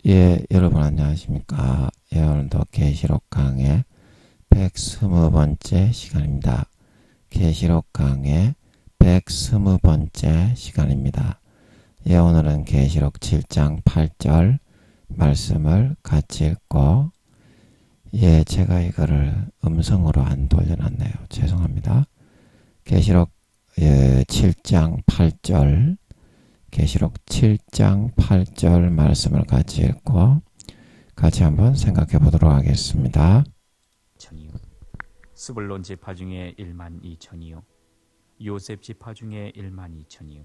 예, 여러분 안녕하십니까. 예, 오늘도 계시록 강의 120번째 시간입니다. 계시록 강의 120번째 시간입니다. 예, 오늘은 계시록 7장 8절 말씀을 같이 읽고, 예, 제가 이거를 음성으로 안 돌려놨네요. 죄송합니다. 계시록 7장 8절 계시록 7장 8절 말씀을 같이 읽고 같이 한번 생각해 보도록 하겠습니다. 천이요 스불론 지파 중에 1만 2천이요 요셉 지파 중에 1만 2천이요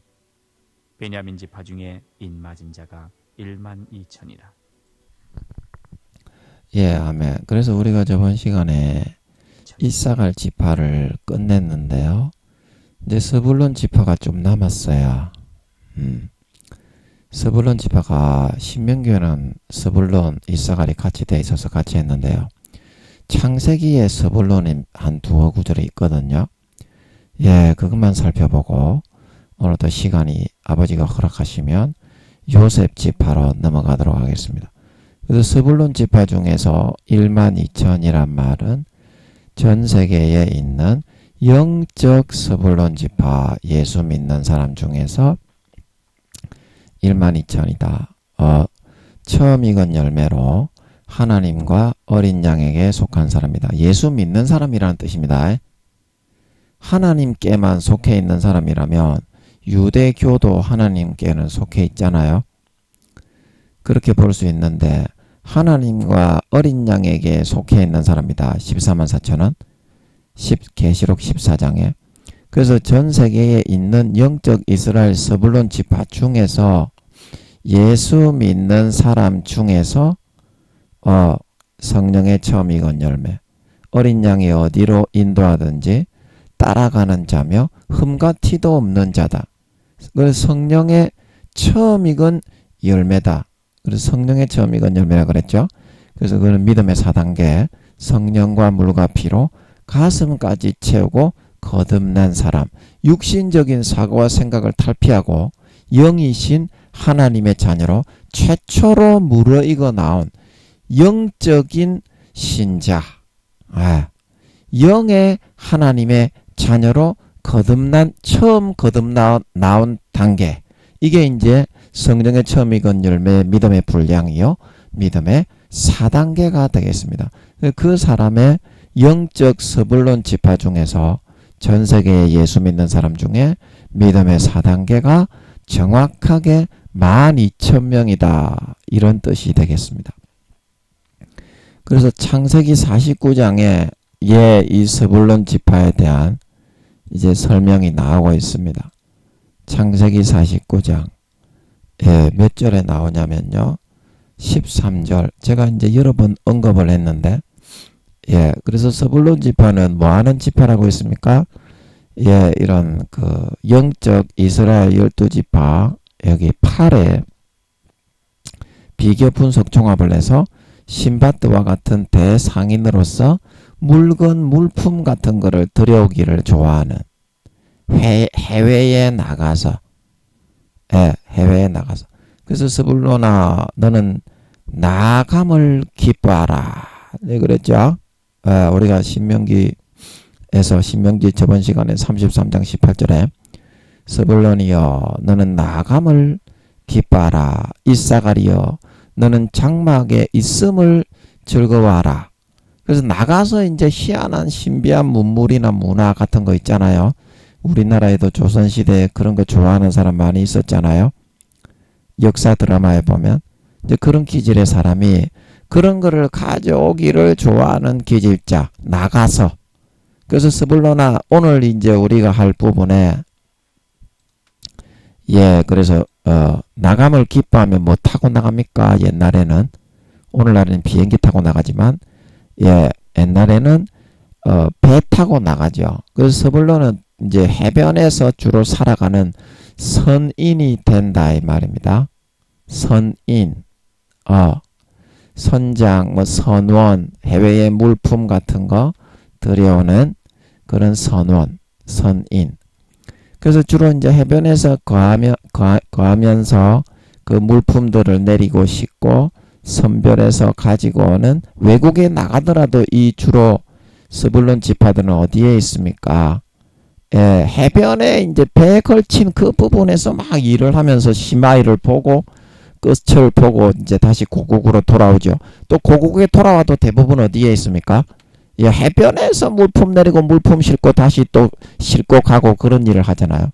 베냐민 지파 중에 인맞은 자가 1만 2천이라. 예, 아멘. 그래서 우리가 저번 시간에 이사갈 지파를 끝냈는데요. 이제 스불론 지파가 좀 남았어요. 스불론 지파가 신명기에는 스불론, 이사갈이 같이 돼 있어서 같이 했는데요. 창세기에 스불론이 한 두어 구절이 있거든요. 예, 그것만 살펴보고 오늘도 시간이 아버지가 허락하시면 요셉 지파로 넘어가도록 하겠습니다. 그래서 스불론 지파 중에서 1만 2천이란 말은 전 세계에 있는 영적 스불론 지파, 예수 믿는 사람 중에서 1만 2천이다. 처음 익은 열매로 하나님과 어린 양에게 속한 사람이다. 예수 믿는 사람이라는 뜻입니다. 하나님께만 속해 있는 사람이라면 유대교도 하나님께는 속해 있잖아요. 그렇게 볼 수 있는데 하나님과 어린 양에게 속해 있는 사람이다. 14만 4천은 계시록 14장에. 그래서 전 세계에 있는 영적 이스라엘 스불론 지파 중에서 예수 믿는 사람 중에서 성령의 처음 익은 열매, 어린 양이 어디로 인도하든지 따라가는 자며 흠과 티도 없는 자다. 그래서 성령의 처음 익은 열매다. 그래서 성령의 처음 익은 열매라 그랬죠. 그래서 그는 믿음의 4단계, 성령과 물과 피로 가슴까지 채우고 거듭난 사람, 육신적인 사고와 생각을 탈피하고 영이신 하나님의 자녀로 최초로 무르익어 나온 영적인 신자, 영의 하나님의 자녀로 처음 나온 단계. 이게 이제 성령의 처음 익은 열매, 믿음의 분량이요, 믿음의 4단계가 되겠습니다. 그 사람의 영적 스불론 지파 중에서 전 세계에 예수 믿는 사람 중에 믿음의 4단계가 정확하게 12,000명이다. 이런 뜻이 되겠습니다. 그래서 창세기 49장에 이 스불론 지파에 대한 이제 설명이 나오고 있습니다. 창세기 49장 몇 절에 나오냐면요. 13절. 제가 이제 여러 번 언급을 했는데, 그래서 스불론 지파는 뭐 하는 지파라고 했습니까? 이런 영적 이스라엘 12지파 여기 8에 비교 분석 종합을 해서 신바트와 같은 대상인으로서 물품 같은 거를 들여오기를 좋아하는 해외에 나가서 그래서 스불론아 너는 나감을 기뻐하라. 네, 그랬죠. 우리가 신명기 저번 시간에 33장 18절에 스불론이여 너는 나감을 기뻐하라. 이사갈이여 너는 장막에 있음을 즐거워하라. 그래서 나가서 이제 희한한 신비한 문물이나 문화 같은 거 있잖아요. 우리나라에도 조선시대에 그런 거 좋아하는 사람 많이 있었잖아요. 역사 드라마에 보면 이제 그런 기질의 사람이 그런 거를 가져오기를 좋아하는 기질자, 나가서. 그래서 스불론아 오늘 이제 우리가 할 부분에 그래서 나감을 기뻐하면 뭐 타고 나갑니까? 옛날에는, 오늘날에는 비행기 타고 나가지만 옛날에는 배 타고 나가죠. 그래서 스불론은 이제 해변에서 주로 살아가는 선인이 된다 이 말입니다. 선인, 선장, 선원, 해외의 물품 같은 거 들여오는 그런 선인. 그래서 주로 이제 해변에서 거하면서 그 물품들을 내리고 싣고 선별해서 가지고 오는, 외국에 나가더라도 이 주로 스불론 지파들은 어디에 있습니까? 예, 해변에 이제 배에 걸친 그 부분에서 막 일을 하면서 시마이를 보고 끝을 보고 이제 다시 고국으로 돌아오죠. 또 고국에 돌아와도 대부분 어디에 있습니까? 예, 해변에서 물품 내리고 물품 싣고 다시 또 싣고 가고 그런 일을 하잖아요.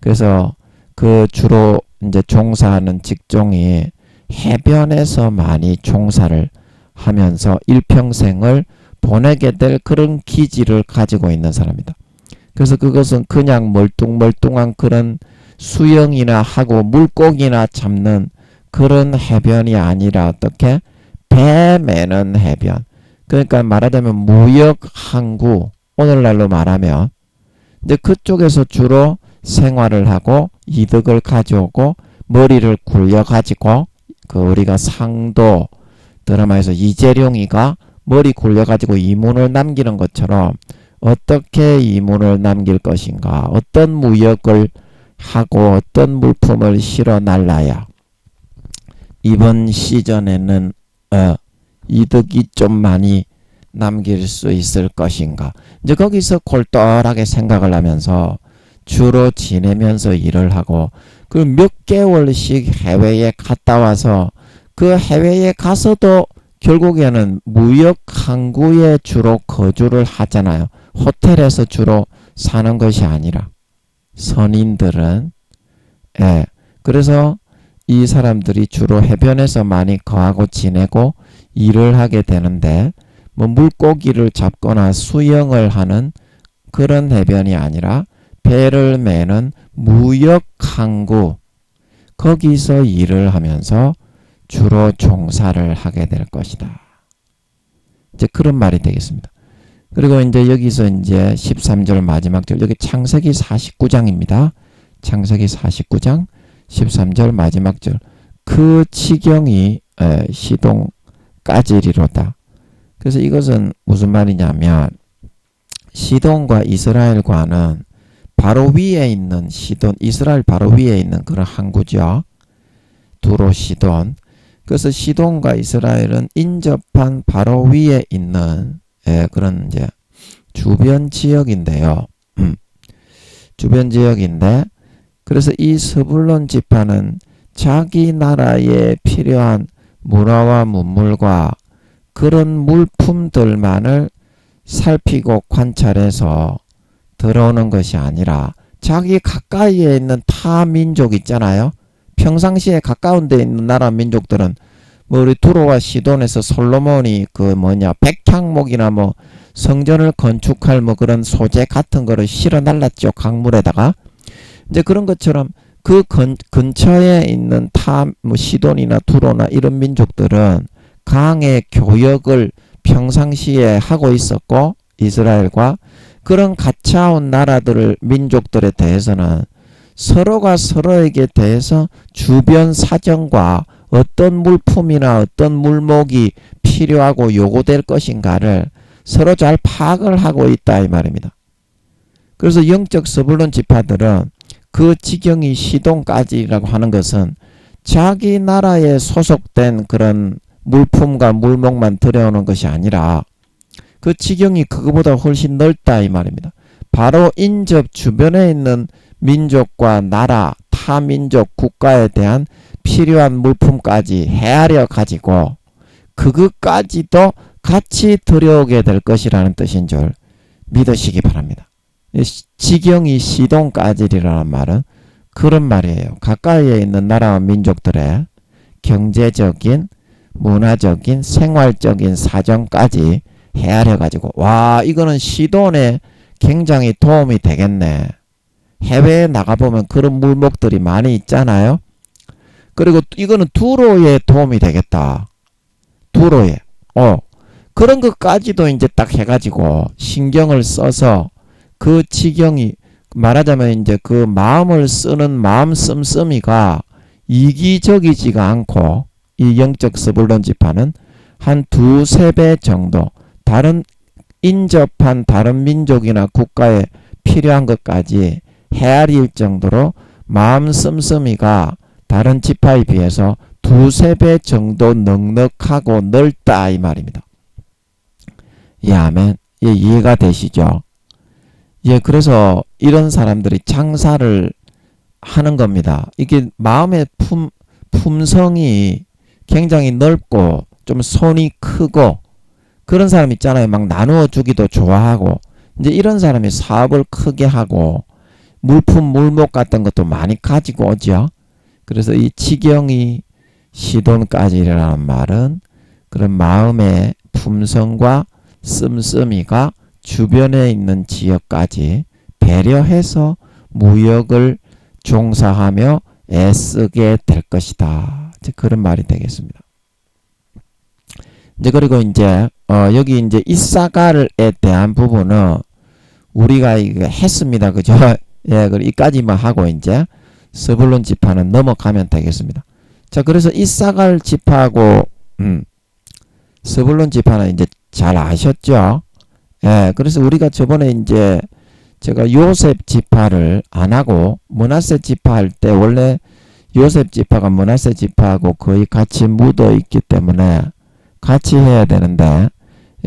그래서 그 주로 이제 종사하는 직종이 해변에서 많이 종사를 하면서 일평생을 보내게 될 그런 기질을 가지고 있는 사람이다. 그래서 그것은 그냥 멀뚱멀뚱한 그런 수영이나 하고 물고기나 잡는 그런 해변이 아니라 어떻게? 배 매는 해변. 그러니까 말하자면 무역 항구, 오늘날로 말하면 이제 그쪽에서 주로 생활을 하고 이득을 가져오고 머리를 굴려가지고, 그 우리가 상도 드라마에서 이재룡이가 머리 굴려가지고 이문을 남기는 것처럼 어떻게 이문을 남길 것인가, 어떤 무역을 하고 어떤 물품을 실어 날라야 이번 시즌에는 이득이 좀 많이 남길 수 있을 것인가. 이제 거기서 골똘하게 생각을 하면서 주로 지내면서 일을 하고, 그 몇 개월씩 해외에 갔다 와서 그 해외에 가서도 결국에는 무역 항구에 주로 거주를 하잖아요. 호텔에서 주로 사는 것이 아니라 선인들은. 예, 그래서 이 사람들이 주로 해변에서 많이 거하고 지내고 일을 하게 되는데, 뭐 물고기를 잡거나 수영을 하는 그런 해변이 아니라 배를 매는 무역 항구, 거기서 일을 하면서 주로 종사를 하게 될 것이다. 이제 그런 말이 되겠습니다. 그리고 이제 여기서 이제 13절 마지막 절, 여기 창세기 49장입니다. 창세기 49장 13절 마지막 절. 그 지경이 시돈까지리로다. 그래서 이것은 무슨 말이냐면, 시돈과 이스라엘과는 바로 위에 있는 시돈, 이스라엘 바로 위에 있는 그런 항구죠. 두로 시돈. 그래서 시돈과 이스라엘은 인접한 바로 위에 있는 그런 이제 주변 지역인데요. 주변 지역인데, 그래서 이 스불론 지파는 자기 나라에 필요한 문화와 문물과 그런 물품들만을 살피고 관찰해서 들어오는 것이 아니라 자기 가까이에 있는 타 민족 있잖아요. 평상시에 가까운 데 있는 나라 민족들은 뭐 우리 두로와 시돈에서 솔로몬이 그 백향목이나 뭐 성전을 건축할 뭐 그런 소재 같은 거를 실어 날랐죠. 강물에다가. 이제 그런 것처럼 그 근처에 있는 뭐 시돈이나 두로나 이런 민족들은 강의 교역을 평상시에 하고 있었고, 이스라엘과 그런 가차온 나라들을 민족들에 대해서는 서로가 서로에게 대해서 주변 사정과 어떤 물품이나 어떤 물목이 필요하고 요구될 것인가를 서로 잘 파악을 하고 있다 이 말입니다. 그래서 영적 스불론 지파들은 그 지경이 시돈까지라고 하는 것은 자기 나라에 소속된 그런 물품과 물목만 들여오는 것이 아니라 그 지경이 그거보다 훨씬 넓다 이 말입니다. 바로 인접 주변에 있는 민족과 나라, 타민족, 국가에 대한 필요한 물품까지 헤아려 가지고 그것까지도 같이 들여오게 될 것이라는 뜻인 줄 믿으시기 바랍니다. 지경이 시돈까지라는 말은 그런 말이에요. 가까이에 있는 나라와 민족들의 경제적인, 문화적인, 생활적인 사정까지 헤아려 가지고, 와, 이거는 시돈에 굉장히 도움이 되겠네. 해외에 나가보면 그런 물목들이 많이 있잖아요. 그리고 이거는 두로에 도움이 되겠다. 두로에. 그런 것까지도 이제 딱 해가지고 신경을 써서 그 지경이, 말하자면 이제 그 마음을 쓰는 마음 씀씀이가 이기적이지가 않고, 이 영적 스불론 지파는 한 두세 배 정도 다른 인접한 다른 민족이나 국가에 필요한 것까지 헤아릴 정도로 마음 씀씀이가 다른 지파에 비해서 두세 배 정도 넉넉하고 넓다 이 말입니다. 예, 아멘. 예, 이해가 되시죠? 예, 그래서 이런 사람들이 장사를 하는 겁니다. 이게 마음의 품성이 굉장히 넓고 좀 손이 크고 그런 사람 있잖아요. 막 나누어 주기도 좋아하고 이제 이런 사람이 사업을 크게 하고 물목 같은 것도 많이 가지고 오죠. 그래서 이 지경이 시돈까지라는 말은 그런 마음의 품성과 씀씀이가 주변에 있는 지역까지 배려해서 무역을 종사하며 애쓰게 될 것이다. 이제 그런 말이 되겠습니다. 이제 그리고 이제 여기 이제 이사갈에 대한 부분은 우리가 이거 했습니다. 그죠? 예, 그리고 이까지만 하고 이제 스불론 지파는 넘어가면 되겠습니다. 자, 그래서 이사갈 지파하고 스불론 지파는 이제 잘 아셨죠? 예, 그래서 우리가 저번에 이제 제가 요셉 지파를 안 하고 므낫세 지파 할 때 원래 요셉 지파가 므낫세 지파하고 거의 같이 묻어 있기 때문에 같이 해야 되는데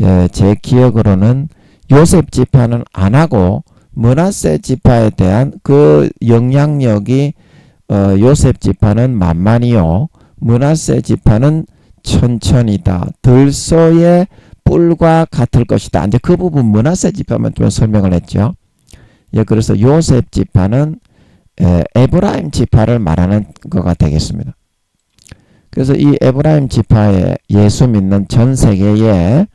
예, 제 기억으로는 요셉 지파는 안 하고 므낫세 지파에 대한 그 영향력이 요셉 지파는 만만이요 므낫세 지파는 천천히다. 들소의 뿔과 같을 것이다. 이제 그 부분 므낫세 지파만 좀 설명을 했죠. 예, 그래서 요셉 지파는 에브라임 지파를 말하는 거가 되겠습니다. 그래서 이 에브라임 지파에 예수 믿는 전 세계에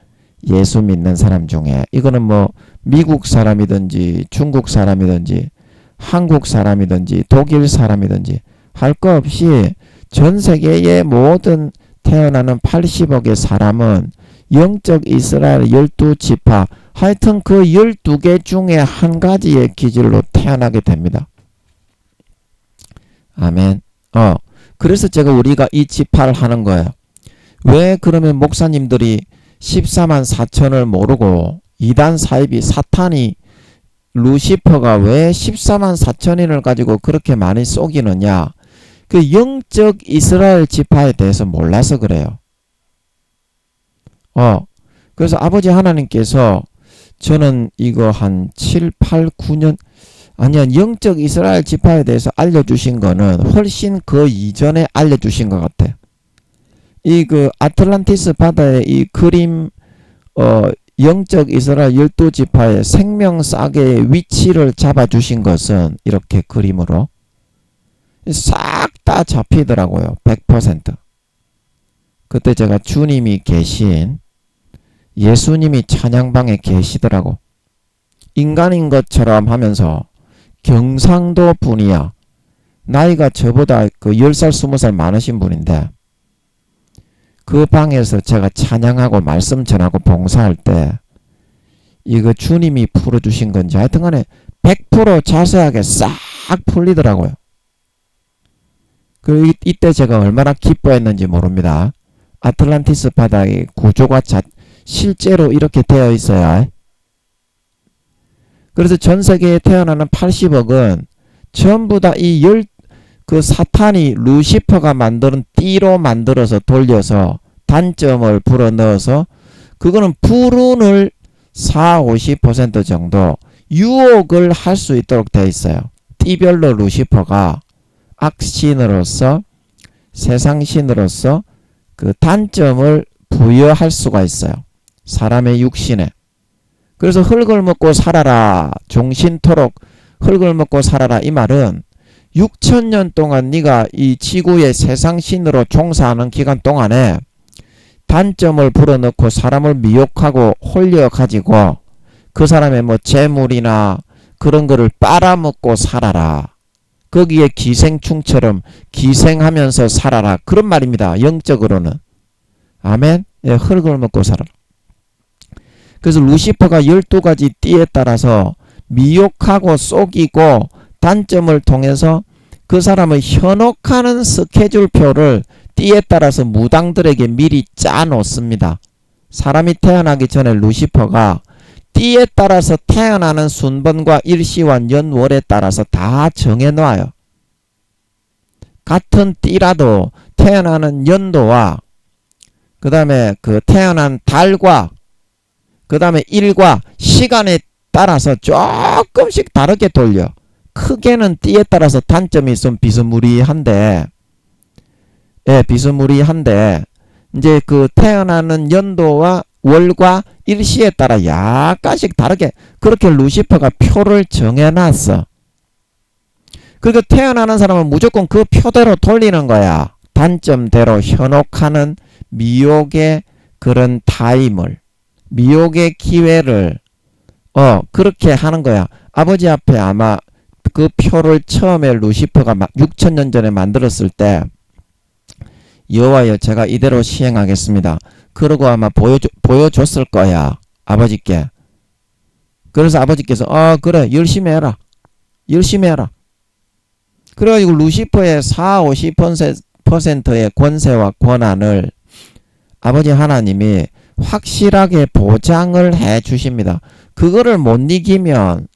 예수 믿는 사람 중에 이거는 뭐 미국 사람이든지 중국 사람이든지 한국 사람이든지 독일 사람이든지 할 거 없이 전 세계의 모든 태어나는 80억의 사람은 영적 이스라엘 12지파 하여튼 그 12개 중에 한 가지의 기질로 태어나게 됩니다. 아멘. 그래서 제가 우리가 이 지파를 하는 거예요. 왜 그러면 목사님들이 14만 4천을 모르고 이단 사입이 사탄이 루시퍼가 왜 14만 4천인을 가지고 그렇게 많이 속이느냐. 그 영적 이스라엘 지파에 대해서 몰라서 그래요. 그래서 아버지 하나님께서 저는 이거 한 7, 8, 9년 아니야 영적 이스라엘 지파에 대해서 알려주신 거는 훨씬 그 이전에 알려주신 것 같아요. 이 그 아틀란티스 바다의 이 그림 영적 이스라엘 12지파의 생명싸개의 위치를 잡아주신 것은 이렇게 그림으로 싹 다 잡히더라고요. 100%. 그때 제가 주님이 계신 예수님이 찬양방에 계시더라고. 인간인 것처럼 하면서 경상도 분이야. 나이가 저보다 그 10살 20살 많으신 분인데 그 방에서 제가 찬양하고 말씀 전하고 봉사할 때 이거 주님이 풀어주신 건지 하여튼 간에 100% 자세하게 싹 풀리더라고요. 그 이때 제가 얼마나 기뻐했는지 모릅니다. 아틀란티스 바다의 구조가 실제로 이렇게 되어 있어야. 그래서 전 세계에 태어나는 80억은 전부 다 그 사탄이 루시퍼가 만드는 띠로 만들어서 돌려서 단점을 불어넣어서 그거는 불운을 40-50% 정도 유혹을 할 수 있도록 되어 있어요. 띠별로 루시퍼가 악신으로서 세상신으로서 그 단점을 부여할 수가 있어요. 사람의 육신에. 그래서 흙을 먹고 살아라. 종신토록 흙을 먹고 살아라. 이 말은 6,000년 동안 네가 이 지구의 세상신으로 종사하는 기간 동안에 단점을 불어넣고 사람을 미혹하고 홀려가지고 그 사람의 뭐 재물이나 그런 거를 빨아먹고 살아라. 거기에 기생충처럼 기생하면서 살아라. 그런 말입니다. 영적으로는. 아멘. 예, 흙을 먹고 살아라. 그래서 루시퍼가 12가지 띠에 따라서 미혹하고 속이고 단점을 통해서 그 사람을 현혹하는 스케줄표를 띠에 따라서 무당들에게 미리 짜 놓습니다. 사람이 태어나기 전에 루시퍼가 띠에 따라서 태어나는 순번과 일시와 년월에 따라서 다 정해놔요. 같은 띠라도 태어나는 연도와 그 다음에 그 태어난 달과 그 다음에 일과 시간에 따라서 조금씩 다르게 돌려. 크게는 띠에 따라서 단점이 좀 비스무리한데, 예, 비스무리한데, 이제 그 태어나는 연도와 월과 일시에 따라 약간씩 다르게 그렇게 루시퍼가 표를 정해놨어. 그리고 태어나는 사람은 무조건 그 표대로 돌리는 거야. 단점대로 현혹하는 미혹의 그런 타임을, 미혹의 기회를 그렇게 하는 거야. 아버지 앞에 아마 그 표를 처음에 루시퍼가 6천년 전에 만들었을 때 여호와여 제가 이대로 시행하겠습니다. 그러고 아마 보여줬을 거야. 아버지께. 그래서 아버지께서 그래 열심히 해라. 열심히 해라. 그래가지고 루시퍼의 40-50%의 권세와 권한을 아버지 하나님이 확실하게 보장을 해 주십니다. 그거를 못 이기면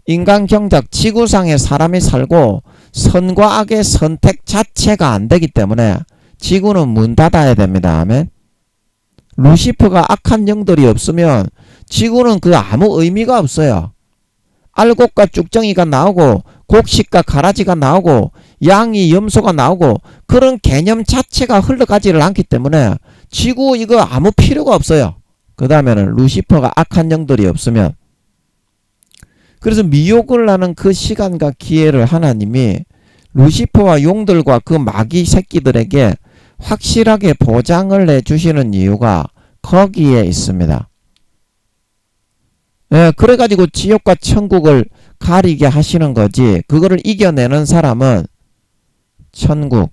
인간 경작 지구상에 사람이 살고 선과 악의 선택 자체가 안 되기 때문에 지구는 문 닫아야 됩니다. 아멘. 루시퍼가 악한 영들이 없으면 지구는 그 아무 의미가 없어요. 알곡과 쭉정이가 나오고 곡식과 가라지가 나오고 양이 염소가 나오고 그런 개념 자체가 흘러가지를 않기 때문에 지구 이거 아무 필요가 없어요. 그 다음에는 루시퍼가 악한 영들이 없으면. 그래서 미혹을 하는 그 시간과 기회를 하나님이 루시퍼와 용들과 그 마귀 새끼들에게 확실하게 보장을 해주시는 이유가 거기에 있습니다. 예, 그래가지고 지옥과 천국을 가리게 하시는 거지. 그거를 이겨내는 사람은 천국.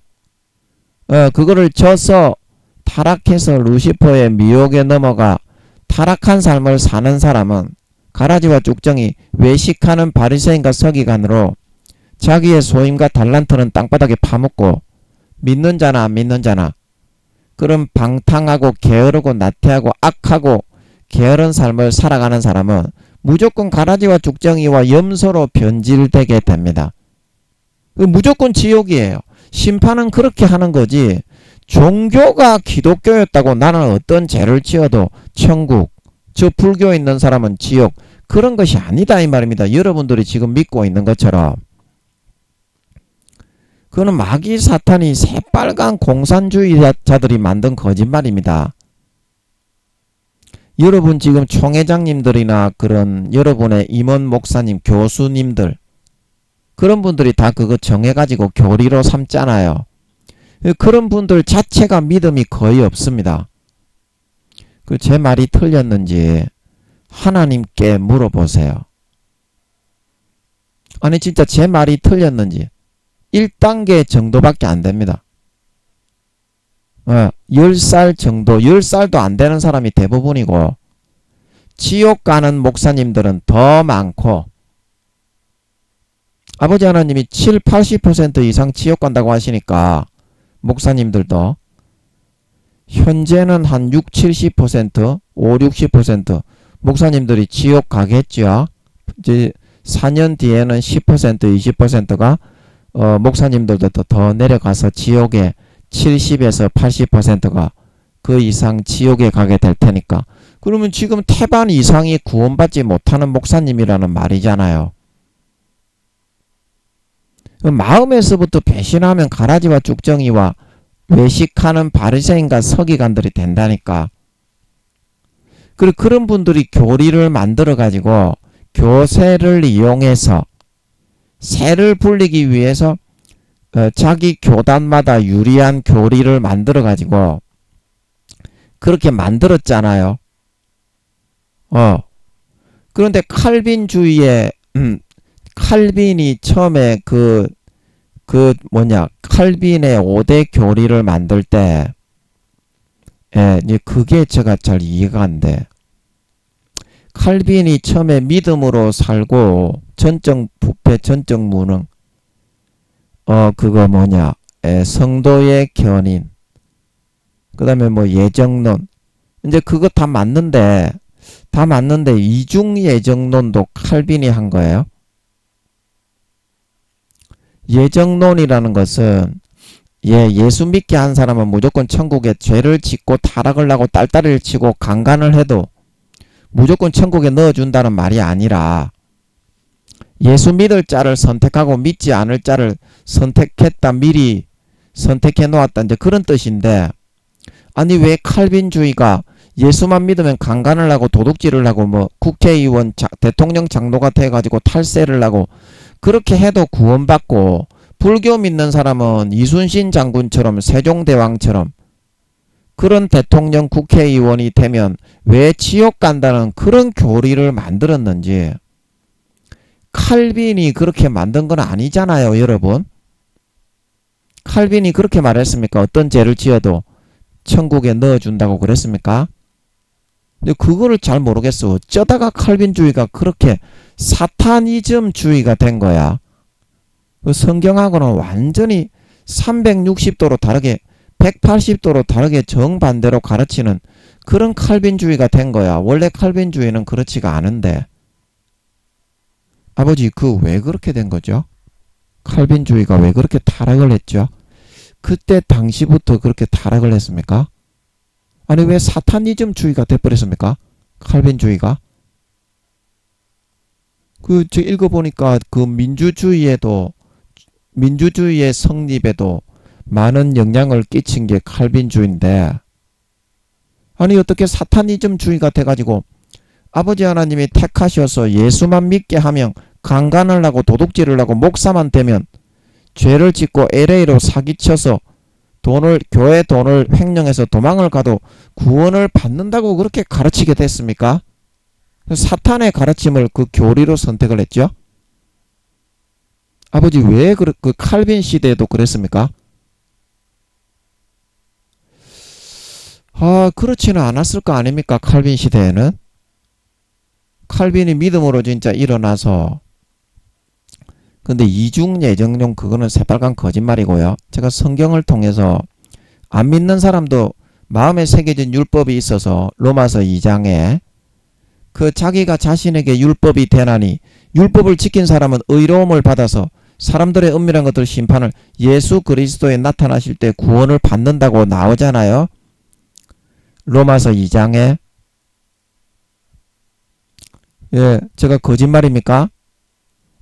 그거를 져서 타락해서 루시퍼의 미혹에 넘어가 타락한 삶을 사는 사람은 가라지와 쭉정이 외식하는 바리새인과 서기관으로 자기의 소임과 달란트는 땅바닥에 파묻고 믿는 자나 안 믿는 자나 그런 방탕하고 게으르고 나태하고 악하고 게으른 삶을 살아가는 사람은 무조건 가라지와 쭉정이와 염소로 변질되게 됩니다. 무조건 지옥이에요. 심판은 그렇게 하는 거지. 종교가 기독교였다고 나는 어떤 죄를 지어도 천국, 저 불교에 있는 사람은 지옥, 그런 것이 아니다 이 말입니다. 여러분들이 지금 믿고 있는 것처럼. 그거는 마귀 사탄이 새빨간 공산주의자들이 만든 거짓말입니다. 여러분 지금 총회장님들이나 그런 여러분의 임원 목사님, 교수님들 그런 분들이 다 그거 정해가지고 교리로 삼잖아요. 그런 분들 자체가 믿음이 거의 없습니다. 제 말이 틀렸는지 하나님께 물어보세요. 아니 진짜 제 말이 틀렸는지 1단계 정도밖에 안 됩니다. 10살 정도, 10살도 안 되는 사람이 대부분이고 지옥 가는 목사님들은 더 많고 아버지 하나님이 70-80% 이상 지옥 간다고 하시니까 목사님들도 현재는 한 60-70%, 50-60% 목사님들이 지옥 가겠죠. 이제 4년 뒤에는 10%, 20%가 목사님들도 더 내려가서 지옥에 70에서 80%가 그 이상 지옥에 가게 될 테니까. 그러면 지금 태반 이상이 구원받지 못하는 목사님이라는 말이잖아요. 마음에서부터 배신하면 가라지와 쭉정이와 외식하는 바리새인과 서기관들이 된다니까. 그리고 그런 분들이 교리를 만들어 가지고 교세를 이용해서 세를 불리기 위해서 자기 교단마다 유리한 교리를 만들어 가지고 그렇게 만들었잖아요. 그런데 칼빈주의에 칼빈이 처음에 칼빈의 5대 교리를 만들 때 이제 그게 제가 잘 이해가 안 돼. 칼빈이 처음에 믿음으로 살고 전적 부패, 전적 무능, 성도의 견인, 그 다음에 예정론, 이제 그거 다 맞는데 이중 예정론도 칼빈이 한 거예요. 예정론이라는 것은 예수 믿게 한 사람은 무조건 천국에 죄를 짓고 타락을 하고 딸딸이를 치고 강간을 해도 무조건 천국에 넣어준다는 말이 아니라 예수 믿을 자를 선택하고 믿지 않을 자를 선택했다, 미리 선택해 놓았다, 이제 그런 뜻인데, 아니 왜 칼빈주의가 예수만 믿으면 강간을 하고 도둑질을 하고 뭐 국회의원 대통령 장로 같아 가지고 탈세를 하고 그렇게 해도 구원받고, 불교 믿는 사람은 이순신 장군처럼 세종대왕처럼 그런 대통령 국회의원이 되면 왜 지옥 간다는 그런 교리를 만들었는지, 칼빈이 그렇게 만든 건 아니잖아요, 여러분. 칼빈이 그렇게 말했습니까? 어떤 죄를 지어도 천국에 넣어준다고 그랬습니까? 근데 그거를 잘 모르겠어. 어쩌다가 칼빈주의가 그렇게 사타니즘주의가 된 거야. 그 성경하고는 완전히 360도로 다르게 180도로 다르게 정반대로 가르치는 그런 칼빈주의가 된 거야. 원래 칼빈주의는 그렇지가 않은데. 아버지, 그 왜 그렇게 된 거죠? 칼빈주의가 왜 그렇게 타락을 했죠? 그때 당시부터 그렇게 타락을 했습니까? 아니 왜 사타니즘주의가 돼버렸습니까? 칼빈주의가? 저 읽어보니까 그 민주주의의 성립에도 많은 영향을 끼친 게 칼빈주의인데, 아니 어떻게 사타니즘주의가 돼가지고 아버지 하나님이 택하셔서 예수만 믿게 하면 강간을 하고 도둑질을 하고 목사만 되면 죄를 짓고 LA로 사기쳐서 교회 돈을 횡령해서 도망을 가도 구원을 받는다고 그렇게 가르치게 됐습니까? 사탄의 가르침을 그 교리로 선택을 했죠. 아버지 왜 그 칼빈 시대에도 그랬습니까? 그렇지는 않았을 거 아닙니까? 칼빈 시대에는. 칼빈이 믿음으로 진짜 일어나서, 근데 이중예정론 그거는 새빨간 거짓말이고요. 제가 성경을 통해서 안 믿는 사람도 마음에 새겨진 율법이 있어서 로마서 2장에 그 자기가 자신에게 율법이 되나니 율법을 지킨 사람은 의로움을 받아서 사람들의 은밀한 것들 심판을 예수 그리스도에 나타나실 때 구원을 받는다고 나오잖아요. 로마서 2장에. 예, 제가 거짓말입니까?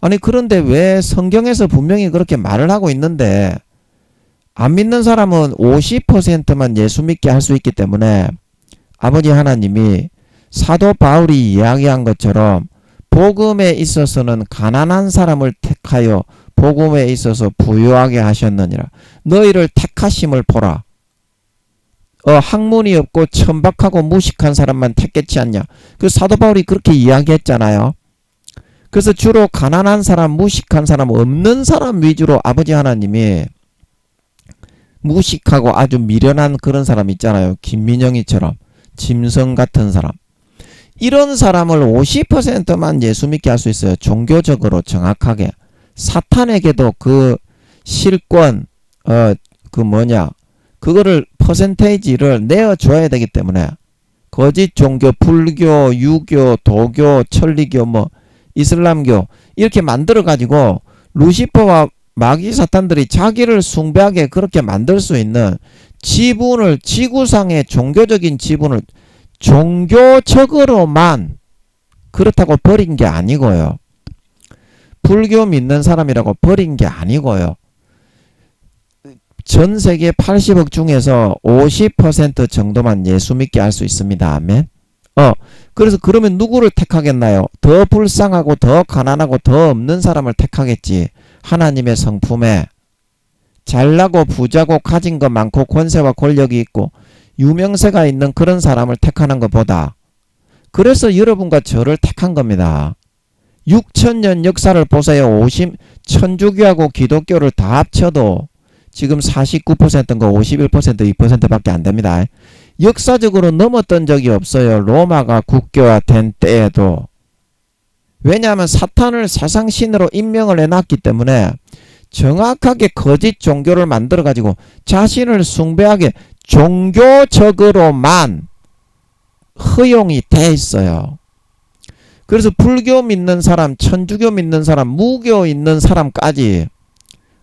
아니 그런데 왜 성경에서 분명히 그렇게 말을 하고 있는데 안 믿는 사람은 50%만 예수 믿게 할 수 있기 때문에 아버지 하나님이 사도 바울이 이야기한 것처럼 복음에 있어서는 가난한 사람을 택하여 복음에 있어서 부유하게 하셨느니라. 너희를 택하심을 보라. 학문이 없고 천박하고 무식한 사람만 택했지 않냐. 그 사도 바울이 그렇게 이야기했잖아요. 그래서 주로 가난한 사람, 무식한 사람, 없는 사람 위주로 아버지 하나님이, 무식하고 아주 미련한 그런 사람 있잖아요. 김민영이처럼 짐승 같은 사람. 이런 사람을 50%만 예수 믿게 할 수 있어요. 종교적으로 정확하게. 사탄에게도 그 실권, 그거를 퍼센테이지를 내어줘야 되기 때문에 거짓 종교, 불교, 유교, 도교, 천리교, 이슬람교 이렇게 만들어 가지고 루시퍼와 마귀 사탄들이 자기를 숭배하게 그렇게 만들 수 있는 지분을, 지구상의 종교적인 지분을 종교적으로만 그렇다고 버린 게 아니고요. 불교 믿는 사람이라고 버린 게 아니고요. 전 세계 80억 중에서 50% 정도만 예수 믿게 할 수 있습니다. 아멘. 그래서 그러면 누구를 택하겠나요? 더 불쌍하고 더 가난하고 더 없는 사람을 택하겠지. 하나님의 성품에 잘나고 부자고 가진 것 많고 권세와 권력이 있고 유명세가 있는 그런 사람을 택하는 것보다, 그래서 여러분과 저를 택한 겁니다. 6,000년 역사를 보세요. 천주교하고 기독교를 다 합쳐도 지금 49%인가 51% 2%밖에 안 됩니다. 역사적으로 넘었던 적이 없어요. 로마가 국교화 된 때에도. 왜냐하면 사탄을 세상 신으로 임명을 해놨기 때문에 정확하게 거짓 종교를 만들어 가지고 자신을 숭배하게 종교적으로만 허용이 돼 있어요. 그래서 불교 믿는 사람, 천주교 믿는 사람, 무교 있는 사람까지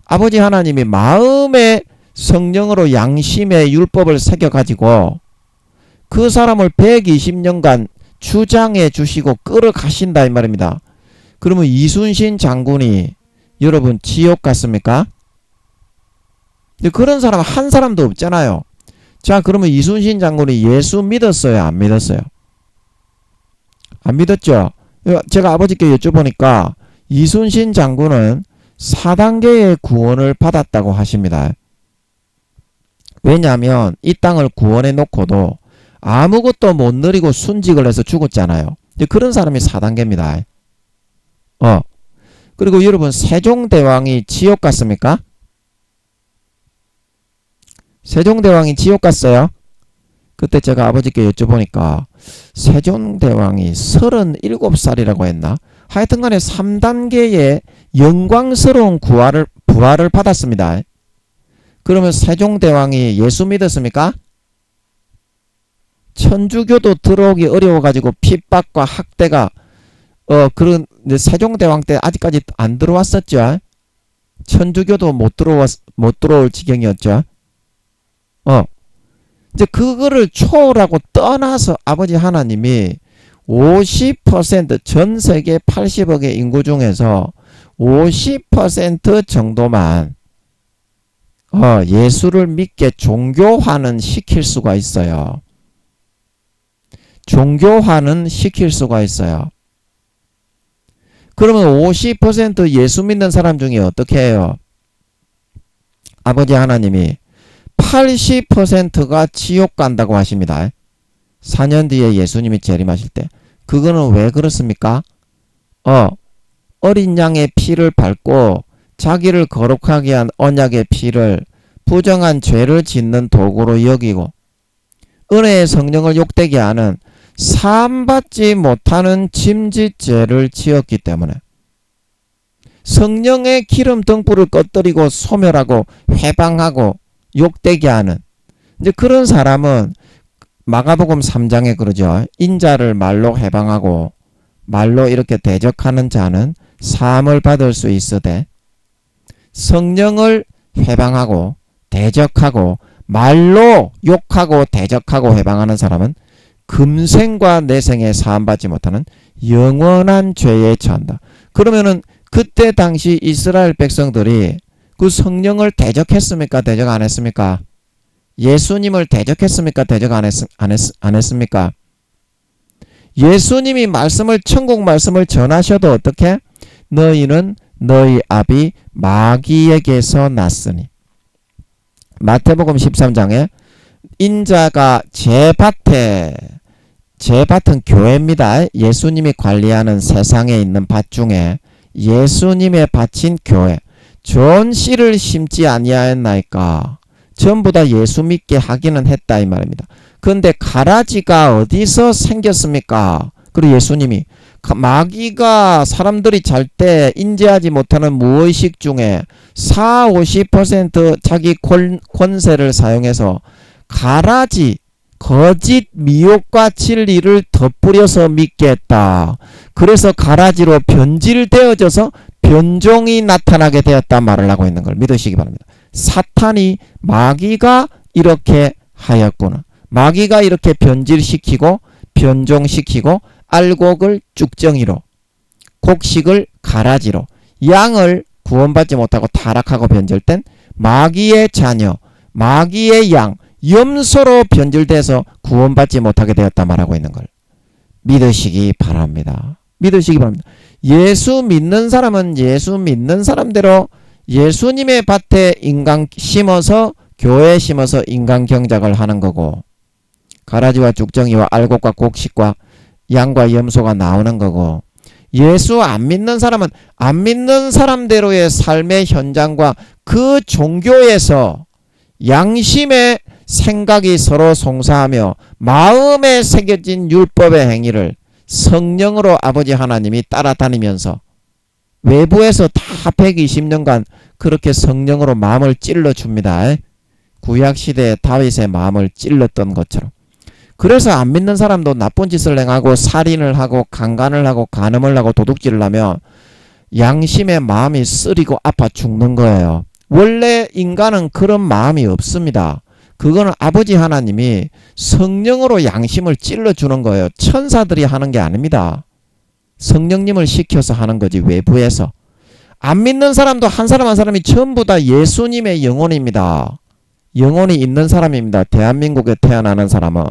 아버지 하나님이 마음에 성령으로 양심의 율법을 새겨가지고 그 사람을 120년간 주장해 주시고 끌어가신다 이 말입니다. 그러면 이순신 장군이 여러분 지옥 갔습니까? 근데 그런 사람 한 사람도 없잖아요. 자, 그러면 이순신 장군이 예수 믿었어요? 안 믿었어요? 안 믿었죠? 제가 아버지께 여쭤보니까 이순신 장군은 4단계의 구원을 받았다고 하십니다. 왜냐하면 이 땅을 구원해 놓고도 아무것도 못 누리고 순직을 해서 죽었잖아요. 그런 사람이 4단계입니다. 그리고 여러분 세종대왕이 지옥 갔습니까? 세종대왕이 지옥 갔어요? 그때 제가 아버지께 여쭤보니까 세종대왕이 37살이라고 했나? 하여튼간에 3단계의 영광스러운 부활을 받았습니다. 그러면 세종대왕이 예수 믿었습니까? 천주교도 들어오기 어려워가지고 핍박과 학대가 그런 세종대왕 때 아직까지 안 들어왔었죠. 천주교도 못 들어올 지경이었죠. 이제 그거를 초월하고 떠나서 아버지 하나님이 50% 전 세계 80억의 인구 중에서 50% 정도만 예수를 믿게 종교화는 시킬 수가 있어요. 종교화는 시킬 수가 있어요. 그러면 50% 예수 믿는 사람 중에 어떻게 해요? 아버지 하나님이 80%가 지옥 간다고 하십니다. 4년 뒤에 예수님이 재림하실 때. 그거는 왜 그렇습니까? 어린 양의 피를 밟고 자기를 거룩하게 한 언약의 피를 부정한 죄를 짓는 도구로 여기고 은혜의 성령을 욕되게 하는 사함받지 못하는 짐짓죄를 지었기 때문에 성령의 기름 등불을 꺼뜨리고 소멸하고 회방하고 욕되게 하는 이제 그런 사람은 마가복음 3장에 그러죠. 인자를 말로 해방하고 말로 이렇게 대적하는 자는 사함을 받을 수 있으되 성령을 회방하고 대적하고 말로 욕하고 대적하고 해방하는 사람은 금생과 내생에 사함받지 못하는 영원한 죄에 처한다. 그러면은 그때 당시 이스라엘 백성들이 그 성령을 대적했습니까? 대적 안 했습니까? 예수님을 대적했습니까? 대적 안 했습니까? 예수님이 천국 말씀을 전하셔도 어떻게? 너희는 너희 아비 마귀에게서 났으니. 마태복음 13장에 인자가 제 밭은 교회입니다. 예수님이 관리하는 세상에 있는 밭 중에 예수님의 밭인 교회. 좋은 씨를 심지 아니하였나이까. 전부 다 예수 믿게 하기는 했다 이 말입니다. 그런데 가라지가 어디서 생겼습니까? 그리고 예수님이 마귀가 사람들이 잘 때 인지하지 못하는 무의식 중에 40~50% 자기 권세를 사용해서 가라지 거짓 미혹과 진리를 덧뿌려서 믿게 했다. 그래서 가라지로 변질되어져서 변종이 나타나게 되었다 말을 하고 있는 걸 믿으시기 바랍니다. 사탄이 마귀가 이렇게 하였구나. 마귀가 이렇게 변질시키고 변종시키고 알곡을 쭉정이로 곡식을 가라지로 양을 구원받지 못하고 타락하고 변질된 마귀의 자녀 마귀의 양 염소로 변질돼서 구원받지 못하게 되었다 말하고 있는 걸 믿으시기 바랍니다. 믿으시기 바랍니다. 예수 믿는 사람은 예수 믿는 사람대로 예수님의 밭에 인간 심어서 교회 심어서 인간 경작을 하는 거고 가라지와 쭉정이와 알곡과 곡식과 양과 염소가 나오는 거고 예수 안 믿는 사람은 안 믿는 사람대로의 삶의 현장과 그 종교에서 양심의 생각이 서로 송사하며 마음에 새겨진 율법의 행위를 성령으로 아버지 하나님이 따라다니면서 외부에서 다 120년간 그렇게 성령으로 마음을 찔러줍니다. 구약시대에 다윗의 마음을 찔렀던 것처럼. 그래서 안 믿는 사람도 나쁜 짓을 행하고 살인을 하고 강간을 하고 간음을 하고 도둑질을 하면 양심의 마음이 쓰리고 아파 죽는 거예요. 원래 인간은 그런 마음이 없습니다. 그거는 아버지 하나님이 성령으로 양심을 찔러주는 거예요. 천사들이 하는 게 아닙니다. 성령님을 시켜서 하는 거지, 외부에서. 안 믿는 사람도 한 사람 한 사람이 전부 다 예수님의 영혼입니다. 영혼이 있는 사람입니다. 대한민국에 태어나는 사람은.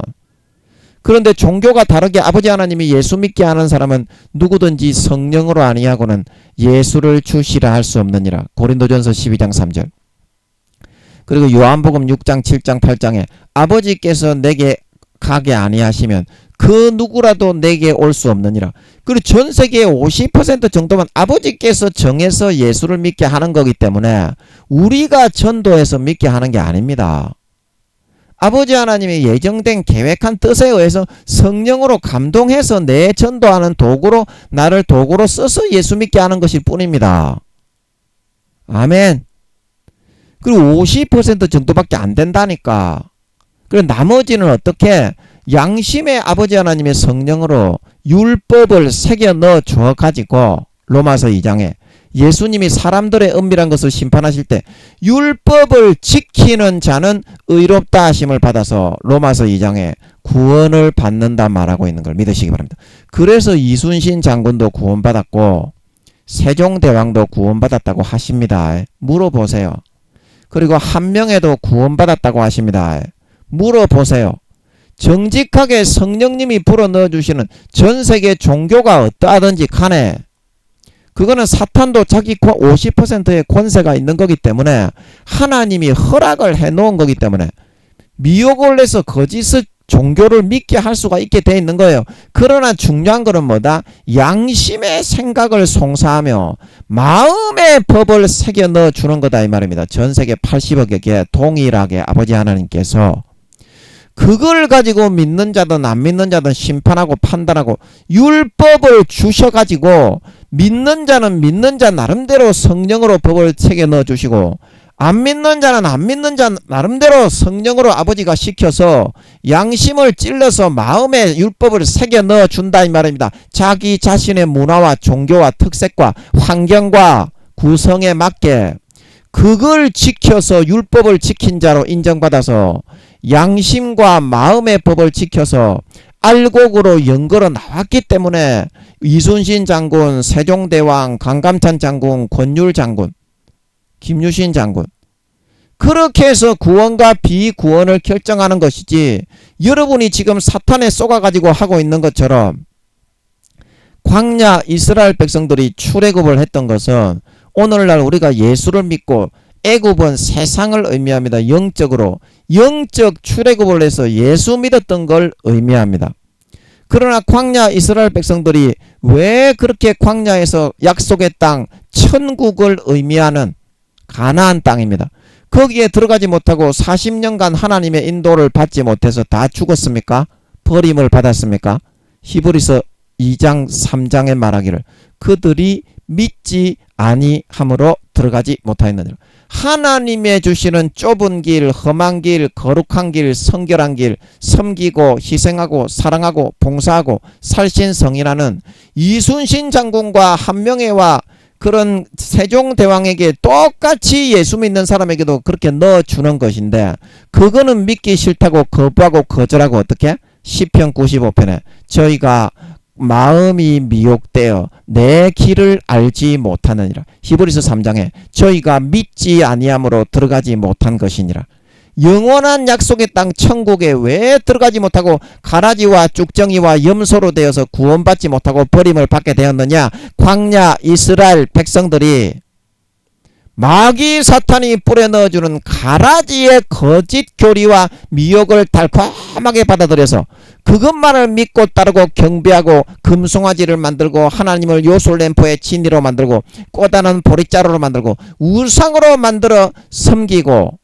그런데 종교가 다르게 아버지 하나님이 예수 믿게 하는 사람은 누구든지 성령으로 아니하고는 예수를 주시라 할 수 없느니라. 고린도전서 12장 3절. 그리고 요한복음 6장 7장 8장에 아버지께서 내게 가게 아니하시면 그 누구라도 내게 올 수 없느니라. 그리고 전 세계의 50% 정도만 아버지께서 정해서 예수를 믿게 하는 거기 때문에 우리가 전도해서 믿게 하는 게 아닙니다. 아버지 하나님이 예정된 계획한 뜻에 의해서 성령으로 감동해서 내 전도하는 도구로, 나를 도구로 써서 예수 믿게 하는 것일 뿐입니다. 아멘. 그리고 50% 정도밖에 안 된다니까. 그리고 나머지는 어떻게? 양심의 아버지 하나님의 성령으로 율법을 새겨 넣어 줘 가지고, 로마서 2장에 예수님이 사람들의 은밀한 것을 심판하실 때 율법을 지키는 자는 의롭다 하심을 받아서 로마서 2장에 구원을 받는다 말하고 있는 걸 믿으시기 바랍니다. 그래서 이순신 장군도 구원받았고 세종대왕도 구원받았다고 하십니다. 물어보세요. 그리고 한명에도 구원받았다고 하십니다. 물어보세요. 정직하게 성령님이 불어넣어 주시는 전세계 종교가 어떠하든지 간에 그거는 사탄도 자기 50%의 권세가 있는 거기 때문에 하나님이 허락을 해놓은 거기 때문에 미혹을 내서 거짓의 종교를 믿게 할 수가 있게 돼 있는 거예요. 그러나 중요한 거는 뭐다? 양심의 생각을 송사하며 마음의 법을 새겨 넣어 주는 거다 이 말입니다. 전세계 80억에게 동일하게 아버지 하나님께서 그걸 가지고 믿는 자든 안 믿는 자든 심판하고 판단하고 율법을 주셔가지고 믿는 자는 믿는 자 나름대로 성령으로 법을 새겨 넣어주시고 안 믿는 자는 안 믿는 자 나름대로 성령으로 아버지가 시켜서 양심을 찔러서 마음에 율법을 새겨 넣어준다 이 말입니다. 자기 자신의 문화와 종교와 특색과 환경과 구성에 맞게 그걸 지켜서 율법을 지킨 자로 인정받아서 양심과 마음의 법을 지켜서 알곡으로 연걸어 나왔기 때문에 이순신 장군, 세종대왕, 강감찬 장군, 권율 장군, 김유신 장군 그렇게 해서 구원과 비구원을 결정하는 것이지 여러분이 지금 사탄에 쏘가가지고 하고 있는 것처럼 광야 이스라엘 백성들이 출애굽을 했던 것은 오늘날 우리가 예수를 믿고 애굽은 세상을 의미합니다. 영적으로 영적 출애굽을 해서 예수 믿었던 걸 의미합니다. 그러나 광야 이스라엘 백성들이 왜 그렇게 광야에서 약속의 땅 천국을 의미하는 가나안 땅입니다. 거기에 들어가지 못하고 40년간 하나님의 인도를 받지 못해서 다 죽었습니까? 버림을 받았습니까? 히브리서 2장 3장에 말하기를 그들이 믿지 아니함으로 들어가지 못하였느니라. 하나님의 주시는 좁은 길, 험한 길, 거룩한 길, 성결한 길, 섬기고 희생하고 사랑하고 봉사하고 살신성이라는 이순신 장군과 한명회와 그런 세종대왕에게 똑같이 예수 믿는 사람에게도 그렇게 넣어주는 것인데 그거는 믿기 싫다고 거부하고 거절하고 어떻게? 시편 95편에 저희가 마음이 미혹되어 내 길을 알지 못하느니라. 히브리서 3장에 저희가 믿지 아니함으로 들어가지 못한 것이니라. 영원한 약속의 땅 천국에 왜 들어가지 못하고 가라지와 쭉정이와 염소로 되어서 구원받지 못하고 버림을 받게 되었느냐? 광야 이스라엘 백성들이 마귀 사탄이 뿌려 넣어주는 가라지의 거짓 교리와 미혹을 달콤하게 받아들여서 그것만을 믿고 따르고 경배하고 금송아지를 만들고 하나님을 요술램프의 진리로 만들고 꼬다는 보릿자루로 만들고 우상으로 만들어 섬기고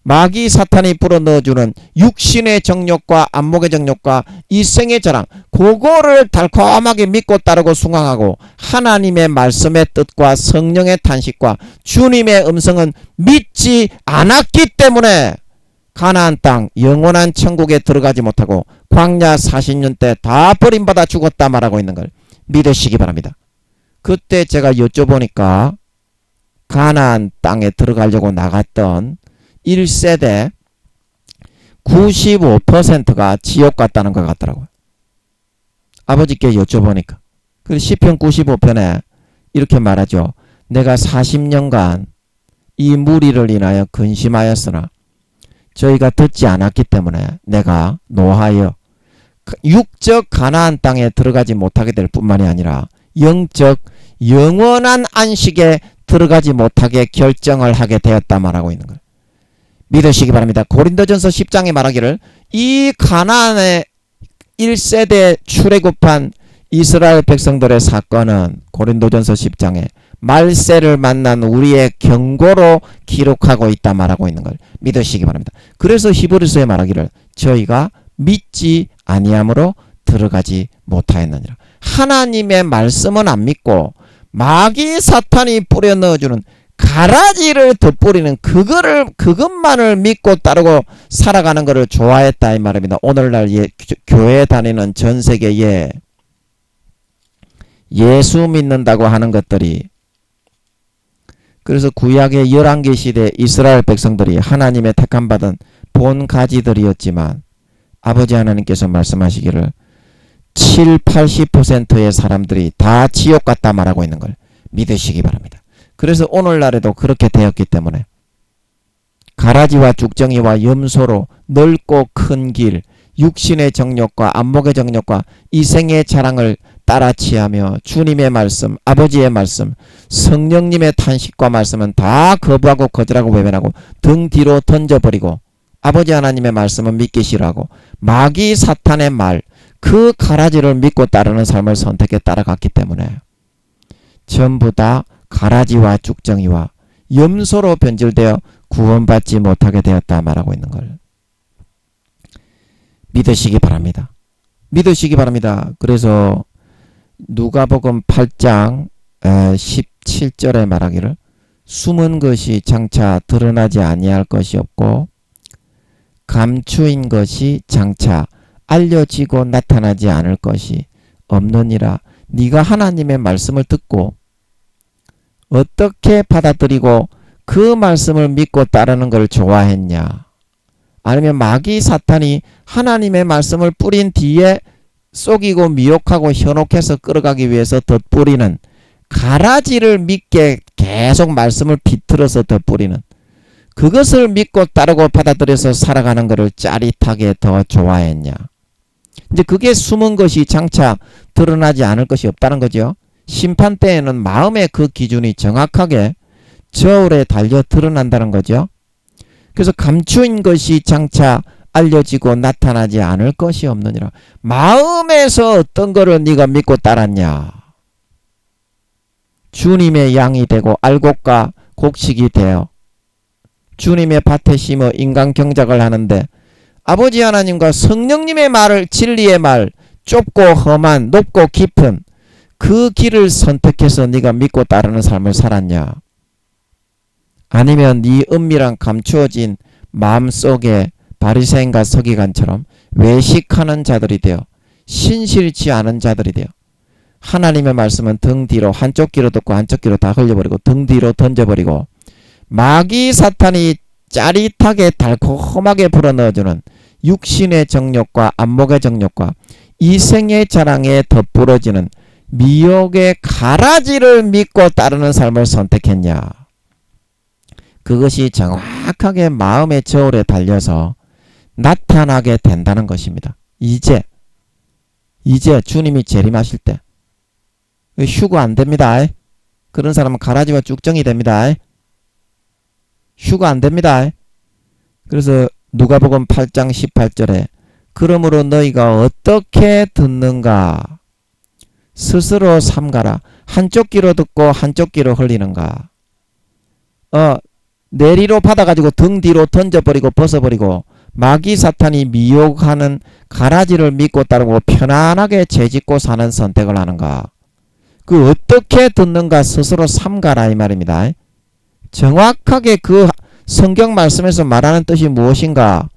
마귀 사탄이 불어 넣어주는 육신의 정욕과 안목의 정욕과 이생의 자랑 그거를 달콤하게 믿고 따르고 숭앙하고 하나님의 말씀의 뜻과 성령의 탄식과 주님의 음성은 믿지 않았기 때문에 가나안 땅 영원한 천국에 들어가지 못하고 광야 40년 때 다 버림받아 죽었다 말하고 있는 걸 믿으시기 바랍니다. 그때 제가 여쭤보니까 가나안 땅에 들어가려고 나갔던 1세대 95%가 지옥 갔다는 것 같더라고요. 아버지께 여쭤보니까. 그래서 시편 95편에 이렇게 말하죠. 내가 40년간 이 무리를 인하여 근심하였으나 저희가 듣지 않았기 때문에 내가 노하여 육적 가나안 땅에 들어가지 못하게 될 뿐만이 아니라 영적 영원한 안식에 들어가지 못하게 결정을 하게 되었다 말하고 있는 거예요. 믿으시기 바랍니다. 고린도전서 10장에 말하기를 이 가나안의 1세대 출애굽한 이스라엘 백성들의 사건은 고린도전서 10장에 말세를 만난 우리의 경고로 기록하고 있다 말하고 있는 걸 믿으시기 바랍니다. 그래서 히브리서에 말하기를 저희가 믿지 아니함으로 들어가지 못하였느니라. 하나님의 말씀은 안 믿고 마귀 사탄이 뿌려 넣어주는 가라지를 덧뿌리는 그것만을 믿고 따르고 살아가는 것을 좋아했다 이 말입니다. 오늘날 교회 다니는 전 세계에 예수 믿는다고 하는 것들이, 그래서 구약의 열왕기 시대 이스라엘 백성들이 하나님의 택함받은 본 가지들이었지만 아버지 하나님께서 말씀하시기를 70-80%의 사람들이 다 지옥 갔다 말하고 있는 걸 믿으시기 바랍니다. 그래서 오늘날에도 그렇게 되었기 때문에 가라지와 죽정이와 염소로 넓고 큰 길, 육신의 정욕과 안목의 정욕과 이생의 자랑을 따라 취하며 주님의 말씀, 아버지의 말씀, 성령님의 탄식과 말씀은 다 거부하고 거절하고 외면하고 등 뒤로 던져버리고 아버지 하나님의 말씀은 믿기 싫어하고 마귀 사탄의 말, 그 가라지를 믿고 따르는 삶을 선택해 따라갔기 때문에 전부 다 가라지와 쭉정이와 염소로 변질되어 구원받지 못하게 되었다 말하고 있는 걸 믿으시기 바랍니다. 믿으시기 바랍니다. 그래서 누가복음 8장 17절에 말하기를 숨은 것이 장차 드러나지 아니할 것이 없고 감추인 것이 장차 알려지고 나타나지 않을 것이 없느니라. 네가 하나님의 말씀을 듣고 어떻게 받아들이고 그 말씀을 믿고 따르는 걸 좋아했냐, 아니면 마귀 사탄이 하나님의 말씀을 뿌린 뒤에 속이고 미혹하고 현혹해서 끌어가기 위해서 덧뿌리는 가라지를 믿게 계속 말씀을 비틀어서 덧뿌리는 그것을 믿고 따르고 받아들여서 살아가는 것을 짜릿하게 더 좋아했냐. 이제 그게 숨은 것이 장차 드러나지 않을 것이 없다는 거죠. 심판 때에는 마음의 그 기준이 정확하게 저울에 달려 드러난다는 거죠. 그래서 감추인 것이 장차 알려지고 나타나지 않을 것이 없느니라. 마음에서 어떤 거를 네가 믿고 따랐냐. 주님의 양이 되고 알곡과 곡식이 되어 주님의 밭에 심어 인간 경작을 하는데 아버지 하나님과 성령님의 말을, 진리의 말, 좁고 험한 높고 깊은 그 길을 선택해서 네가 믿고 따르는 삶을 살았냐. 아니면 네 은밀한 감추어진 마음속에 바리새인과 서기관처럼 외식하는 자들이 되어 신실치 않은 자들이 되어 하나님의 말씀은 등 뒤로 한쪽 귀로 듣고 한쪽 귀로 다 흘려버리고 등 뒤로 던져버리고 마귀 사탄이 짜릿하게 달콤하게 불어넣어주는 육신의 정욕과 안목의 정욕과 이생의 자랑에 덧부러지는 미혹의 가라지를 믿고 따르는 삶을 선택했냐. 그것이 정확하게 마음의 저울에 달려서 나타나게 된다는 것입니다. 이제 주님이 재림하실 때 휴거 안 됩니다. 그런 사람은 가라지와 쭉정이 됩니다. 휴거 안 됩니다. 그래서 누가복음 8장 18절에 그러므로 너희가 어떻게 듣는가 스스로 삼가라. 한쪽 귀로 듣고 한쪽 귀로 흘리는가. 내리로 받아가지고 등 뒤로 던져버리고 벗어버리고 마귀 사탄이 미혹하는 가라지를 믿고 따르고 편안하게 죄짓고 사는 선택을 하는가. 그 어떻게 듣는가 스스로 삼가라 이 말입니다. 정확하게 그 성경 말씀에서 말하는 뜻이 무엇인가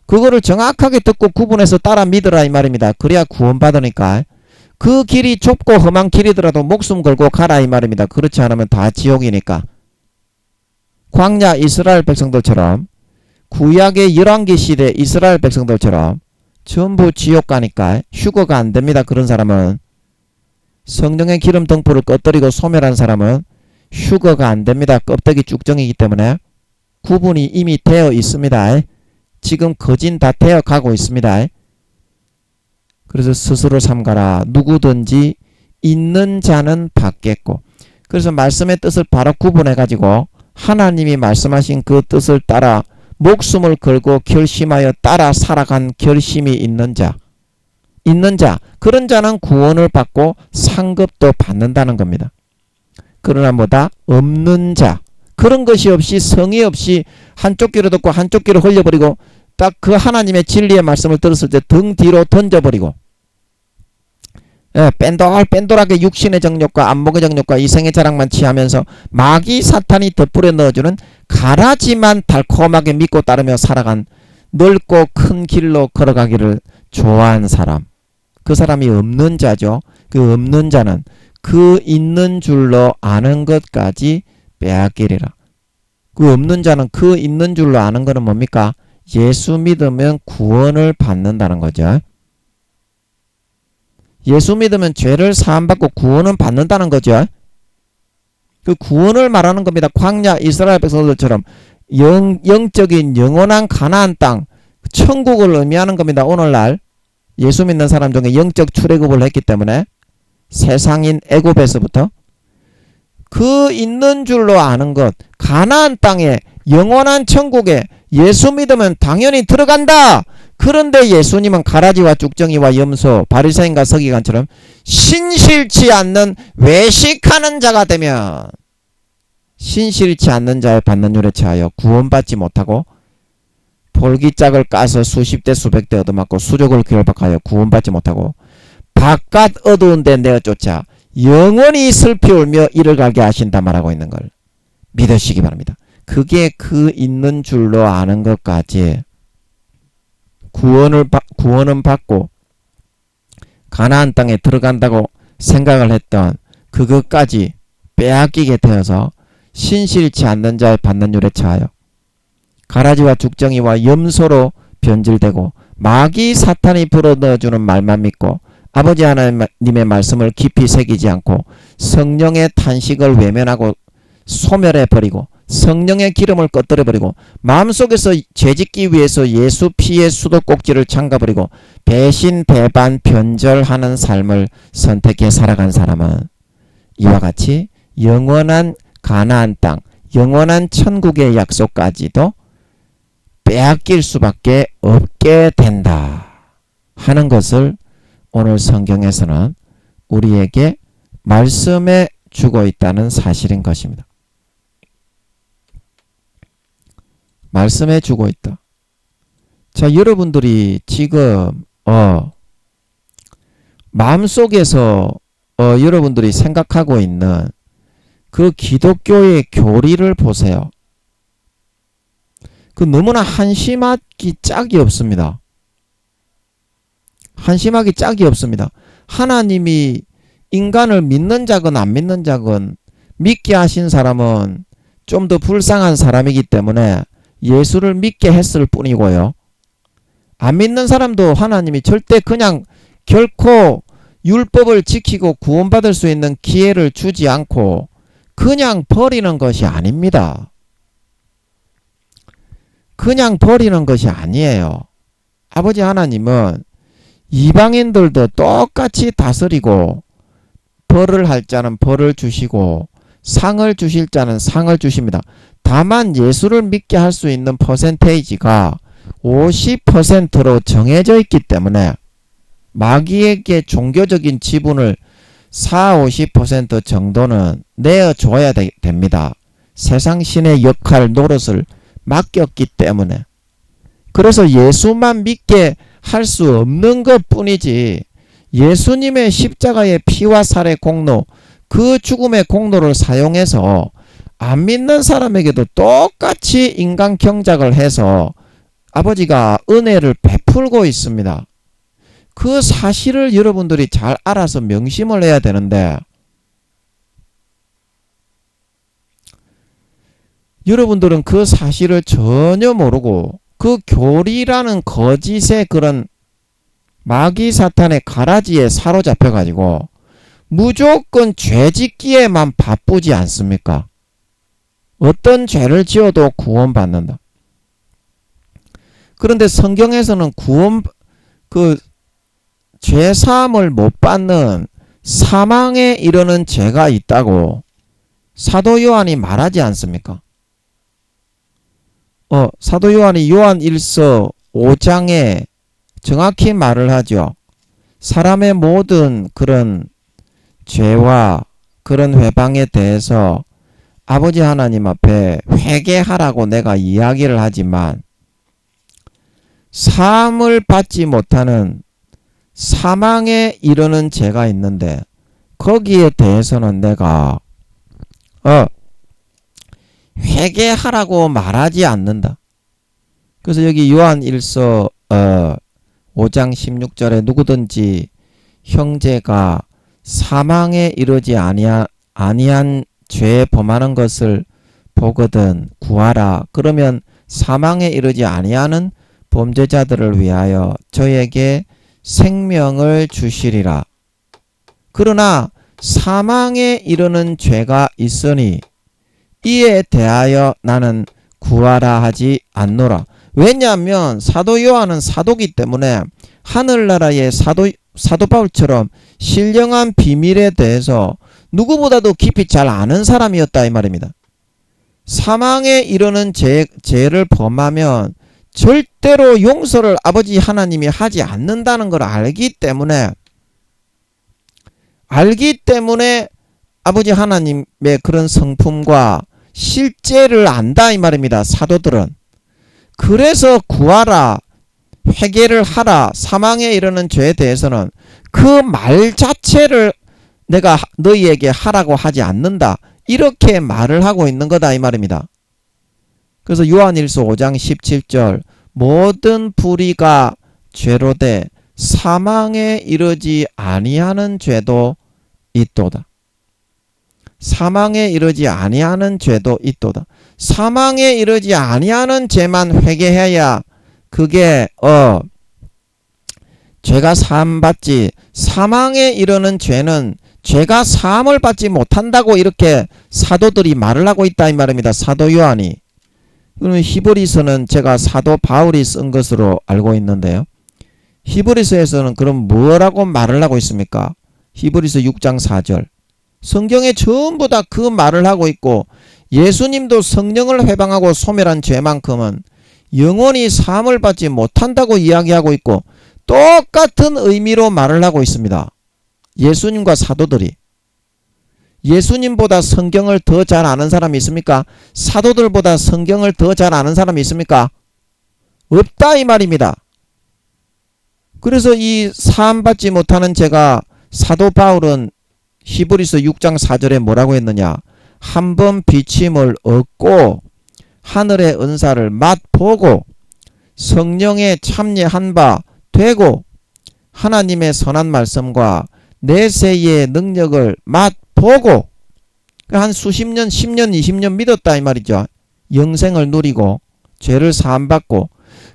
그거를 정확하게 듣고 구분해서 따라 믿으라 이 말입니다. 그래야 구원받으니까. 그 길이 좁고 험한 길이더라도 목숨 걸고 가라 이 말입니다. 그렇지 않으면 다 지옥이니까. 광야 이스라엘 백성들처럼, 구약의 열왕기 시대 이스라엘 백성들처럼 전부 지옥 가니까 휴거가 안 됩니다. 그런 사람은. 성령의 기름 등불을 꺼뜨리고 소멸한 사람은 휴거가 안 됩니다. 껍데기 쭉정이기 때문에. 구분이 이미 되어 있습니다. 지금 거진 다 되어 가고 있습니다. 그래서 스스로 삼가라. 누구든지 있는 자는 받겠고. 그래서 말씀의 뜻을 바로 구분해 가지고 하나님이 말씀하신 그 뜻을 따라 목숨을 걸고 결심하여 따라 살아간 결심이 있는 자, 그런 자는 구원을 받고 상급도 받는다는 겁니다. 그러나 뭐다? 없는 자, 그런 것이 없이 성의 없이 한쪽 귀로 듣고 한쪽 귀로 흘려버리고 딱 그 하나님의 진리의 말씀을 들었을 때 등 뒤로 던져버리고, 뺀돌하게 육신의 정욕과 안목의 정욕과 이생의 자랑만 취하면서 마귀 사탄이 덧불에 넣어주는 가라지만 달콤하게 믿고 따르며 살아간 넓고 큰 길로 걸어가기를 좋아하는 사람, 그 사람이 없는 자죠. 그 없는 자는 그 있는 줄로 아는 것까지 빼앗기리라. 그 없는 자는 그 있는 줄로 아는 것은 뭡니까? 예수 믿으면 구원을 받는다는 거죠. 예수 믿으면 죄를 사함받고 구원은 받는다는 거죠. 그 구원을 말하는 겁니다. 광야 이스라엘 백성들처럼 영적인 영원한 가나안 땅, 천국을 의미하는 겁니다. 오늘날 예수 믿는 사람 중에 영적 출애굽을 했기 때문에 세상인 애굽에서부터 그 있는 줄로 아는 것, 가나안 땅에 영원한 천국에 예수 믿으면 당연히 들어간다. 그런데 예수님은 가라지와 쭉정이와 염소, 바리새인과 서기관처럼 신실치 않는 외식하는 자가 되면 신실치 않는 자의 받는 율에 처하여 구원받지 못하고 볼기짝을 까서 수십 대 수백 대 얻어맞고 수족을 결박하여 구원받지 못하고 바깥 어두운 데 내어 쫓아 영원히 슬피 울며 이를 가게 하신다 말하고 있는 걸 믿으시기 바랍니다. 그게 그 있는 줄로 아는 것까지 구원은 받고 가나안 땅에 들어간다고 생각을 했던 그것까지 빼앗기게 되어서 신실치 않는 자의 받는 율에 처하여 가라지와 죽정이와 염소로 변질되고 마귀 사탄이 불어넣어주는 말만 믿고 아버지 하나님의 말씀을 깊이 새기지 않고 성령의 탄식을 외면하고 소멸해버리고 성령의 기름을 꺼뜨려버리고 마음속에서 죄짓기 위해서 예수 피의 수도꼭지를 잠가버리고 배신, 배반, 변절하는 삶을 선택해 살아간 사람은 이와 같이 영원한 가나안 땅, 영원한 천국의 약속까지도 빼앗길 수밖에 없게 된다 하는 것을 오늘 성경에서는 우리에게 말씀해 주고 있다는 사실인 것입니다. 말씀해 주고 있다. 자, 여러분들이 지금 마음속에서 여러분들이 생각하고 있는 그 기독교의 교리를 보세요. 그 너무나 한심하기 짝이 없습니다. 한심하기 짝이 없습니다. 하나님이 인간을 믿는 자건 안 믿는 자건 믿게 하신 사람은 좀 더 불쌍한 사람이기 때문에 예수를 믿게 했을 뿐이고요. 안 믿는 사람도 하나님이 절대 그냥 결코 율법을 지키고 구원받을 수 있는 기회를 주지 않고 그냥 버리는 것이 아닙니다. 그냥 버리는 것이 아니에요. 아버지 하나님은 이방인들도 똑같이 다스리고 벌을 할 자는 벌을 주시고 상을 주실 자는 상을 주십니다. 다만 예수를 믿게 할 수 있는 퍼센테이지가 50%로 정해져 있기 때문에 마귀에게 종교적인 지분을 40~50% 정도는 내어줘야 됩니다. 세상 신의 역할, 노릇을 맡겼기 때문에. 그래서 예수만 믿게 할 수 없는 것 뿐이지 예수님의 십자가의 피와 살의 공로, 그 죽음의 공로를 사용해서 안 믿는 사람에게도 똑같이 인간 경작을 해서 아버지가 은혜를 베풀고 있습니다. 그 사실을 여러분들이 잘 알아서 명심을 해야 되는데 여러분들은 그 사실을 전혀 모르고 그 교리라는 거짓의 그런 마귀 사탄의 가라지에 사로잡혀 가지고 무조건 죄 짓기에만 바쁘지 않습니까? 어떤 죄를 지어도 구원받는다. 그런데 성경에서는 죄 사함을 못 받는 사망에 이르는 죄가 있다고 사도 요한이 말하지 않습니까? 사도 요한이 요한 1서 5장에 정확히 말을 하죠. 사람의 모든 그런 죄와 그런 회방에 대해서 아버지 하나님 앞에 회개하라고 내가 이야기를 하지만 사함을 받지 못하는 사망에 이르는 죄가 있는데 거기에 대해서는 내가 회개하라고 말하지 않는다. 그래서 여기 요한 1서 5장 16절에 누구든지 형제가 사망에 이르지 아니한 죄 범하는 것을 보거든 구하라. 그러면 사망에 이르지 아니하는 범죄자들을 위하여 저에게 생명을 주시리라. 그러나 사망에 이르는 죄가 있으니 이에 대하여 나는 구하라 하지 않노라. 왜냐하면 사도 요한은 사도기 때문에 하늘나라의 사도 바울처럼 신령한 비밀에 대해서 누구보다도 깊이 잘 아는 사람이었다 이 말입니다. 사망에 이르는 죄를 범하면 절대로 용서를 아버지 하나님이 하지 않는다는 걸 알기 때문에 아버지 하나님의 그런 성품과 실제를 안다 이 말입니다. 사도들은. 그래서 구하라, 회개를 하라, 사망에 이르는 죄에 대해서는 그 말 자체를 내가 너희에게 하라고 하지 않는다. 이렇게 말을 하고 있는 거다 이 말입니다. 그래서 요한일서 5장 17절 모든 불의가 죄로 돼 사망에 이르지 아니하는 죄도 있도다. 사망에 이르지 아니하는 죄도 있도다. 사망에 이르지 아니하는 죄만 회개해야 그게 죄가 사함받지, 사망에 이르는 죄는 죄가 사함을 받지 못한다고 이렇게 사도들이 말을 하고 있다 이 말입니다. 사도 요한이. 그러면 히브리서는 제가 사도 바울이 쓴 것으로 알고 있는데요. 히브리서에서는 그럼 뭐라고 말을 하고 있습니까? 히브리서 6장 4절. 성경에 전부 다 그 말을 하고 있고 예수님도 성령을 회방하고 소멸한 죄만큼은 영원히 사함을 받지 못한다고 이야기하고 있고 똑같은 의미로 말을 하고 있습니다. 예수님과 사도들이. 예수님보다 성경을 더 잘 아는 사람이 있습니까? 사도들보다 성경을 더 잘 아는 사람이 있습니까? 없다 이 말입니다. 그래서 이 사함받지 못하는 죄가 사도 바울은 히브리서 6장 4절에 뭐라고 했느냐? 한 번 비침을 얻고 하늘의 은사를 맛보고 성령에 참여한 바 되고 하나님의 선한 말씀과 내세의 능력을 맛보고 한 수십 년, 10년, 20년 믿었다 이 말이죠. 영생을 누리고 죄를 사함받고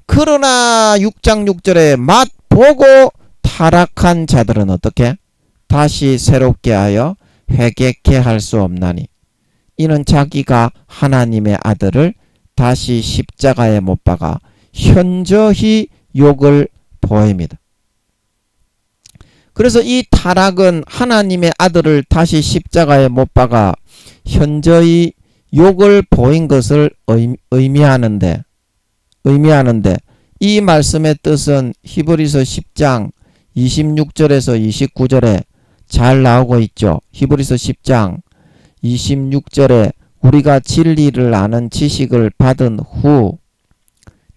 그러나 6장 6절에 맛보고 타락한 자들은 어떻게? 다시 새롭게 하여 회개케 할 수 없나니 이는 자기가 하나님의 아들을 다시 십자가에 못 박아 현저히 욕을 보입니다. 그래서 이 타락은 하나님의 아들을 다시 십자가에 못 박아 현저히 욕을 보인 것을 의미하는데 이 말씀의 뜻은 히브리서 10장 26절에서 29절에 잘 나오고 있죠. 히브리서 10장 26절에 우리가 진리를 아는 지식을 받은 후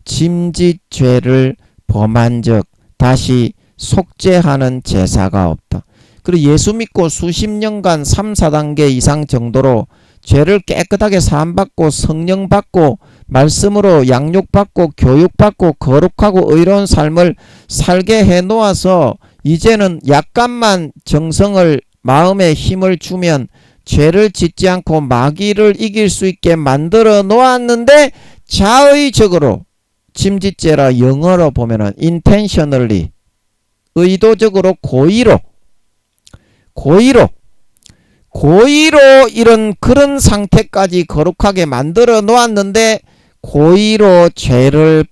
짐짓 죄를 범한 적 다시 속죄하는 제사가 없다. 그리고 예수 믿고 수십 년간 3, 4단계 이상 정도로 죄를 깨끗하게 사함받고 성령 받고 말씀으로 양육받고 교육받고 거룩하고 의로운 삶을 살게 해놓아서 이제는 약간만 정성을 마음에 힘을 주면 죄를 짓지 않고 마귀를 이길 수 있게 만들어 놓았는데 자의적으로, 짐짓죄라 영어로 보면은 intentionally, 의도적으로 고의로 이런 그런 상태까지 거룩하게 만들어 놓았는데 고의로 죄를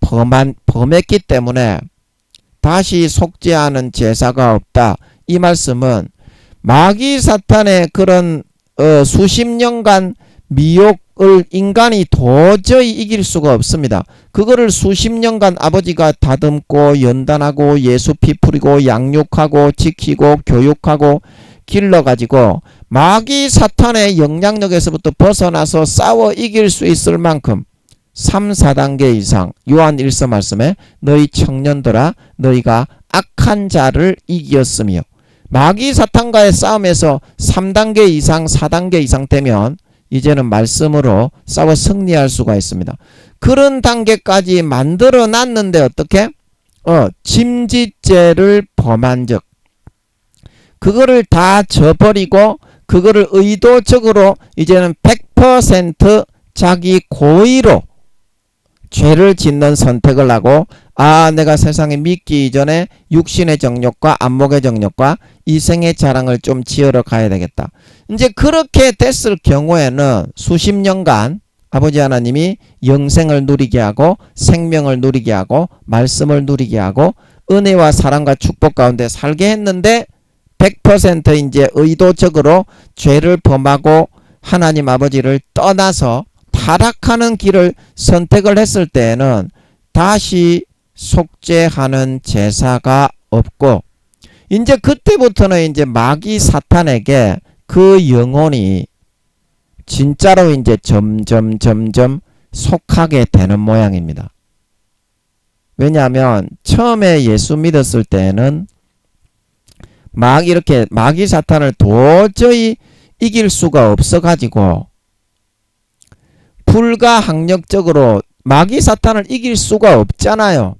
범했기 때문에 다시 속죄하는 제사가 없다. 이 말씀은 마귀 사탄의 그런 수십 년간 미혹을 인간이 도저히 이길 수가 없습니다. 그거를 수십 년간 아버지가 다듬고 연단하고 예수 피 뿌리고 양육하고 지키고 교육하고 길러가지고 마귀 사탄의 영향력에서부터 벗어나서 싸워 이길 수 있을 만큼 3, 4단계 이상, 요한 1서 말씀에 너희 청년들아 너희가 악한 자를 이겼으며, 마귀 사탄과의 싸움에서 3단계 이상 4단계 이상 되면 이제는 말씀으로 싸워 승리할 수가 있습니다. 그런 단계까지 만들어 놨는데 어떻게? 짐짓죄를 범한 적, 그거를 다 져버리고 그거를 의도적으로 이제는 100% 자기 고의로 죄를 짓는 선택을 하고, 내가 세상에 믿기 이전에 육신의 정욕과 안목의 정욕과 이생의 자랑을 좀 지으러 가야 되겠다. 이제 그렇게 됐을 경우에는 수십 년간 아버지 하나님이 영생을 누리게 하고 생명을 누리게 하고 말씀을 누리게 하고 은혜와 사랑과 축복 가운데 살게 했는데 100% 이제 의도적으로 죄를 범하고 하나님 아버지를 떠나서 타락하는 길을 선택을 했을 때에는 다시 속죄하는 제사가 없고, 이제 그때부터는 이제 마귀 사탄에게 그 영혼이 진짜로 이제 점점 속하게 되는 모양입니다. 왜냐하면 처음에 예수 믿었을 때는 이렇게 마귀 사탄을 도저히 이길 수가 없어가지고 불가항력적으로 마귀 사탄을 이길 수가 없잖아요.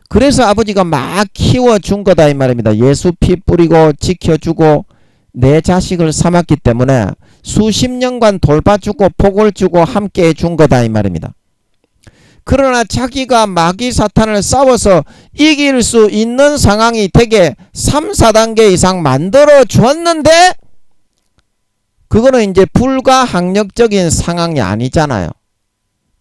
그래서 아버지가 막 키워준 거다 이 말입니다. 예수 피 뿌리고 지켜주고 내 자식을 삼았기 때문에 수십 년간 돌봐주고 복을 주고 함께 해준 거다 이 말입니다. 그러나 자기가 마귀 사탄을 싸워서 이길 수 있는 상황이 되게 3, 4단계 이상 만들어 줬는데 그거는 이제 불가항력적인 상황이 아니잖아요.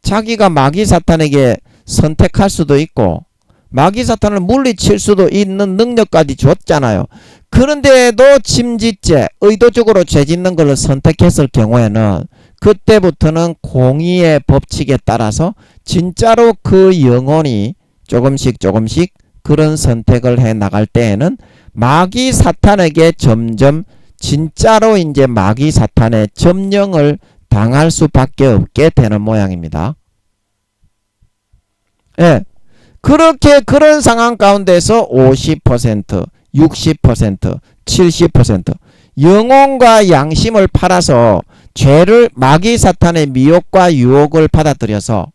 자기가 마귀 사탄에게 선택할 수도 있고 마귀 사탄을 물리칠 수도 있는 능력까지 줬잖아요. 그런데도 짐짓죄, 의도적으로 죄 짓는 걸 선택했을 경우에는 그때부터는 공의의 법칙에 따라서 진짜로 그 영혼이 조금씩 그런 선택을 해 나갈 때에는 마귀 사탄에게 점점 진짜로 이제 마귀 사탄의 점령을 당할 수밖에 없게 되는 모양입니다. 예. 그렇게 그런 상황 가운데서 50%, 60%, 70% 영혼과 양심을 팔아서 죄를 마귀 사탄의 미혹과 유혹을 받아들여서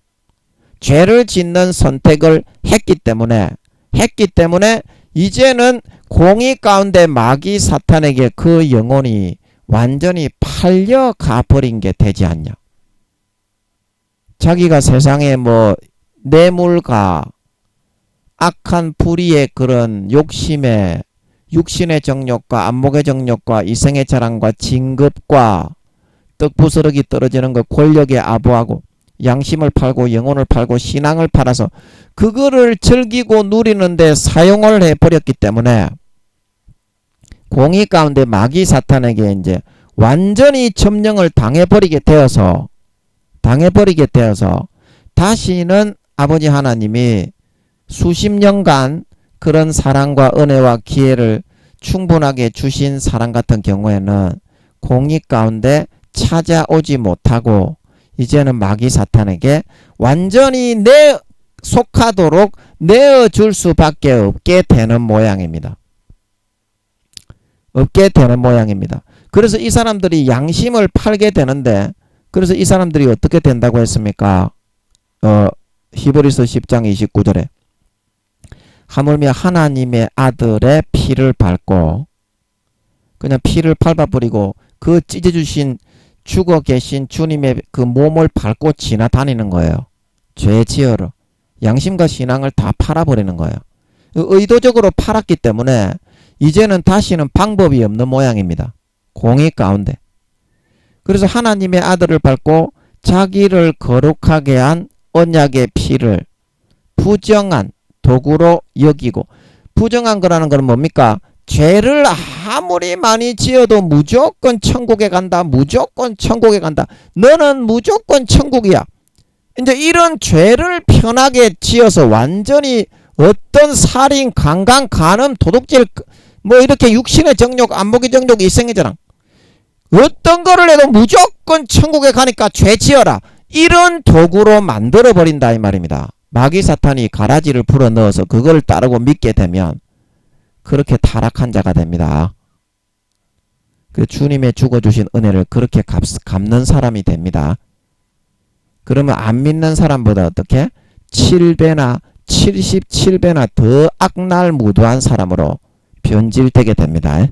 죄를 짓는 선택을 했기 때문에 이제는 공의 가운데 마귀 사탄에게 그 영혼이 완전히 팔려가 버린 게 되지 않냐. 자기가 세상에 뇌물과 악한 불의의 그런 욕심에 육신의 정욕과 안목의 정욕과 이생의 자랑과 진급과 떡부스러기 떨어지는 것, 권력에 아부하고 양심을 팔고 영혼을 팔고 신앙을 팔아서 그거를 즐기고 누리는데 사용을 해버렸기 때문에 공의 가운데 마귀 사탄에게 이제 완전히 점령을 당해버리게 되어서 다시는 아버지 하나님이 수십 년간 그런 사랑과 은혜와 기회를 충분하게 주신 사람 같은 경우에는 공의 가운데 찾아오지 못하고 이제는 마귀 사탄에게 완전히 속하도록 내어줄 수밖에 없게 되는 모양입니다. 그래서 이 사람들이 양심을 팔게 되는데, 그래서 이 사람들이 어떻게 된다고 했습니까? 히브리서 10장 29절에 하물며 하나님의 아들의 피를 밟고 그냥 피를 밟아버리고 그 찢어주신 죽어 계신 주님의 그 몸을 밟고 지나다니는 거예요. 죄 지으러. 양심과 신앙을 다 팔아버리는 거예요. 의도적으로 팔았기 때문에 이제는 다시는 방법이 없는 모양입니다. 공의 가운데. 그래서 하나님의 아들을 밟고 자기를 거룩하게 한 언약의 피를 부정한 도구로 여기고, 부정한 거라는 건 뭡니까? 죄를 아무리 많이 지어도 무조건 천국에 간다. 무조건 천국에 간다. 너는 무조건 천국이야. 이제 이런 죄를 편하게 지어서 완전히 어떤 살인, 강간, 간음, 도둑질, 뭐 이렇게 육신의 정욕, 안목의 정욕, 이생의 자랑, 어떤 거를 해도 무조건 천국에 가니까 죄 지어라. 이런 도구로 만들어 버린다 이 말입니다. 마귀 사탄이 가라지를 불어 넣어서 그걸 따르고 믿게 되면 그렇게 타락한 자가 됩니다. 그 주님의 죽어주신 은혜를 그렇게 갚는 사람이 됩니다. 그러면 안 믿는 사람보다 어떻게? 7배나 77배나 더 악날무도한 사람으로 변질되게 됩니다.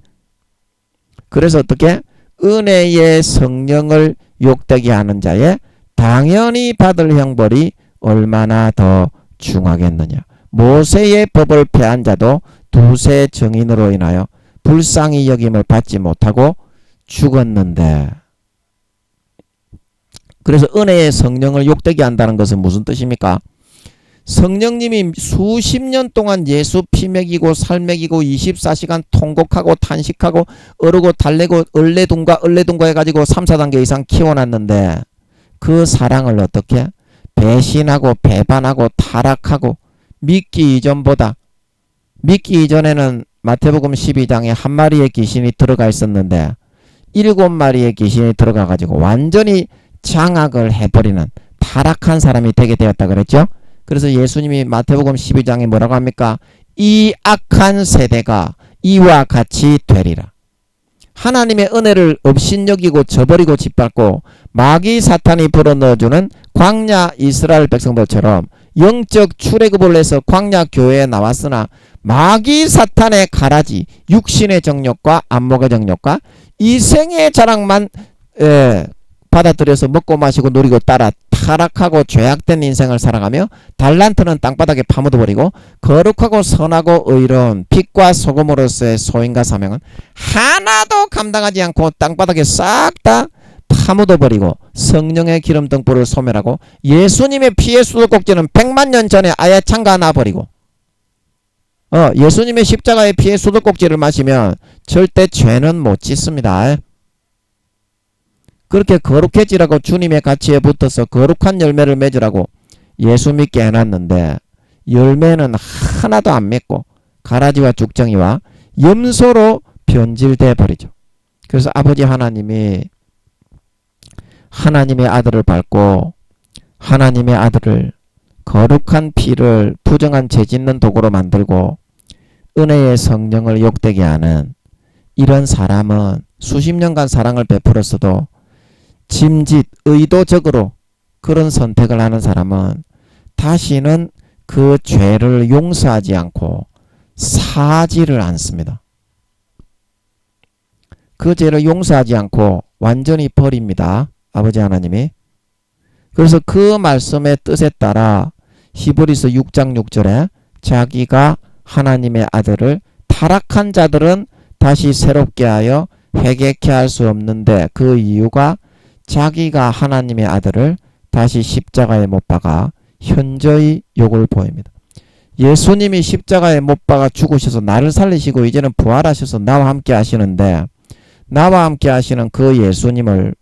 그래서 어떻게? 은혜의 성령을 욕되게 하는 자의 당연히 받을 형벌이 얼마나 더 중하겠느냐. 모세의 법을 폐한 자도 두세 증인으로 인하여 불쌍히 여김을 받지 못하고 죽었는데, 그래서 은혜의 성령을 욕되게 한다는 것은 무슨 뜻입니까? 성령님이 수십 년 동안 예수 피 먹이고 살 먹이고 24시간 통곡하고 탄식하고 어르고 달래고 얼레둥과 해가지고 3, 4단계 이상 키워놨는데 그 사랑을 어떻게? 배신하고 배반하고 타락하고 믿기 이전에는 마태복음 12장에 한 마리의 귀신이 들어가 있었는데 7마리의 귀신이 들어가 가지고 완전히 장악을 해버리는 타락한 사람이 되게 되었다 그랬죠. 그래서 예수님이 마태복음 12장에 뭐라고 합니까? 이 악한 세대가 이와 같이 되리라. 하나님의 은혜를 업신여기고 저버리고 짓밟고 마귀 사탄이 불어넣어주는 광야 이스라엘 백성들처럼 영적 출애굽을 해서 광야 교회에 나왔으나 마귀 사탄의 가라지, 육신의 정욕과 안목의 정욕과 이생의 자랑만 받아들여서 먹고 마시고 누리고 따라 타락하고 죄악된 인생을 살아가며 달란트는 땅바닥에 파묻어버리고 거룩하고 선하고 의로운 빛과 소금으로서의 소인과 사명은 하나도 감당하지 않고 땅바닥에 싹 다 파묻어버리고 성령의 기름 등불을 소멸하고 예수님의 피의 수도꼭지는 100만 년 전에 아예 잠가놔버리고 예수님의 십자가의 피의 수도꼭지를 마시면 절대 죄는 못 짓습니다. 그렇게 거룩해지라고 주님의 가치에 붙어서 거룩한 열매를 맺으라고 예수 믿게 해놨는데 열매는 하나도 안 맺고 가라지와 죽정이와 염소로 변질돼 버리죠. 그래서 아버지 하나님이 하나님의 아들을 밟고 하나님의 아들을 거룩한 피를 부정한 죄 짓는 도구로 만들고 은혜의 성령을 욕되게 하는 이런 사람은 수십 년간 사랑을 베풀었어도 짐짓 의도적으로 그런 선택을 하는 사람은 다시는 그 죄를 용서하지 않고 사지를 않습니다. 그 죄를 용서하지 않고 완전히 버립니다. 아버지 하나님이. 그래서 그 말씀의 뜻에 따라 히브리서 6장 6절에 자기가 하나님의 아들을 타락한 자들은 다시 새롭게 하여 회개케 할 수 없는데 그 이유가 자기가 하나님의 아들을 다시 십자가에 못 박아 현저히 욕을 보입니다. 예수님이 십자가에 못 박아 죽으셔서 나를 살리시고 이제는 부활하셔서 나와 함께 하시는데 나와 함께 하시는 그 예수님을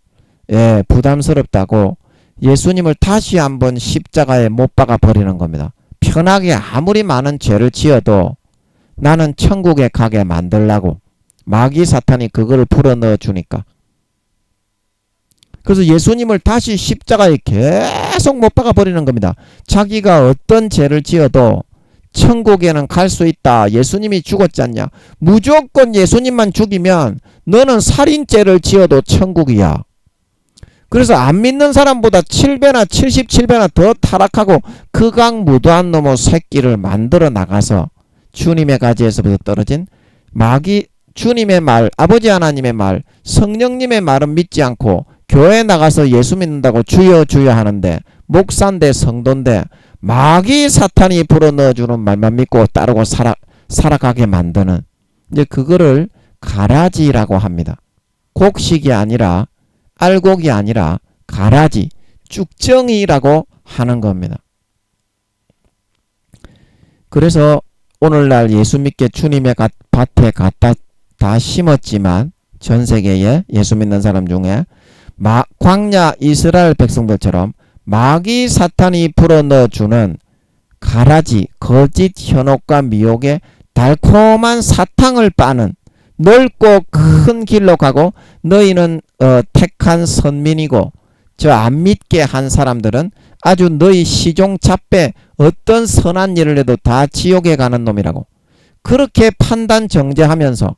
부담스럽다고 예수님을 다시 한번 십자가에 못 박아 버리는 겁니다. 편하게 아무리 많은 죄를 지어도 나는 천국에 가게 만들라고 마귀 사탄이 그거를 불어넣어 주니까. 그래서 예수님을 다시 십자가에 계속 못 박아 버리는 겁니다. 자기가 어떤 죄를 지어도 천국에는 갈 수 있다. 예수님이 죽었지 않냐. 무조건 예수님만 죽이면 너는 살인죄를 지어도 천국이야. 그래서 안 믿는 사람보다 7배나 77배나 더 타락하고 극악무도한 놈의 새끼를 만들어 나가서 주님의 가지에서부터 떨어진 마귀 주님의 말, 아버지 하나님의 말, 성령님의 말은 믿지 않고 교회 나가서 예수 믿는다고 주여 주여 하는데 목사인데 성도인데 마귀 사탄이 불어넣어주는 말만 믿고 따르고 살아가게 만드는, 이제 그거를 가라지라고 합니다. 곡식이 아니라 알곡이 아니라 가라지, 쭉정이라고 하는 겁니다. 그래서 오늘날 예수 믿게 주님의 밭에 갖다 다 심었지만 전 세계에 예수 믿는 사람 중에 광야 이스라엘 백성들처럼 마귀 사탄이 불어넣어주는 가라지, 거짓 현혹과 미혹의 달콤한 사탕을 빠는 넓고 큰 길로 가고 너희는 택한 선민이고 저 안 믿게 한 사람들은 아주 너희 시종 잡배 어떤 선한 일을 해도 다 지옥에 가는 놈이라고 그렇게 판단 정죄하면서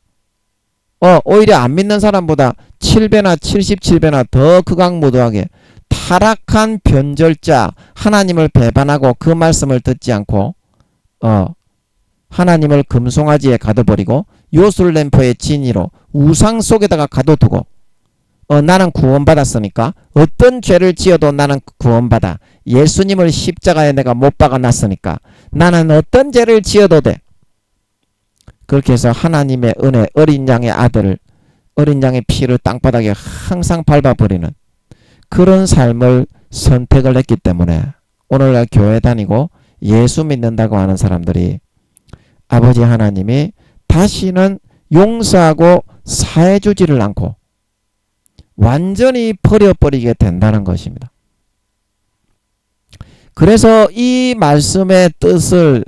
오히려 안 믿는 사람보다 7배나 77배나 더 극악무도하게 타락한 변절자 하나님을 배반하고 그 말씀을 듣지 않고 하나님을 금송아지에 가둬버리고 요술램프의 진이로 우상 속에다가 가둬두고 나는 구원받았으니까 어떤 죄를 지어도 나는 구원받아. 예수님을 십자가에 내가 못 박아놨으니까 나는 어떤 죄를 지어도 돼. 그렇게 해서 하나님의 은혜, 어린 양의 아들을, 어린 양의 피를 땅바닥에 항상 밟아버리는 그런 삶을 선택을 했기 때문에 오늘날 교회 다니고 예수 믿는다고 하는 사람들이 아버지 하나님이 다시는 용서하고 사해주지를 않고 완전히 버려버리게 된다는 것입니다. 그래서 이 말씀의 뜻을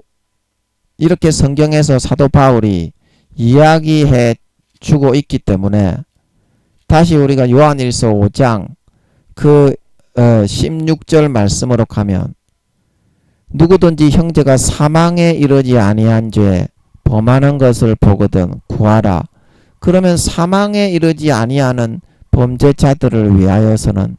이렇게 성경에서 사도 바울이 이야기해 주고 있기 때문에 다시 우리가 요한일서 5장 그 16절 말씀으로 가면 누구든지 형제가 사망에 이르지 아니한 죄 범하는 것을 보거든 구하라. 그러면 사망에 이르지 아니하는 범죄자들을 위하여서는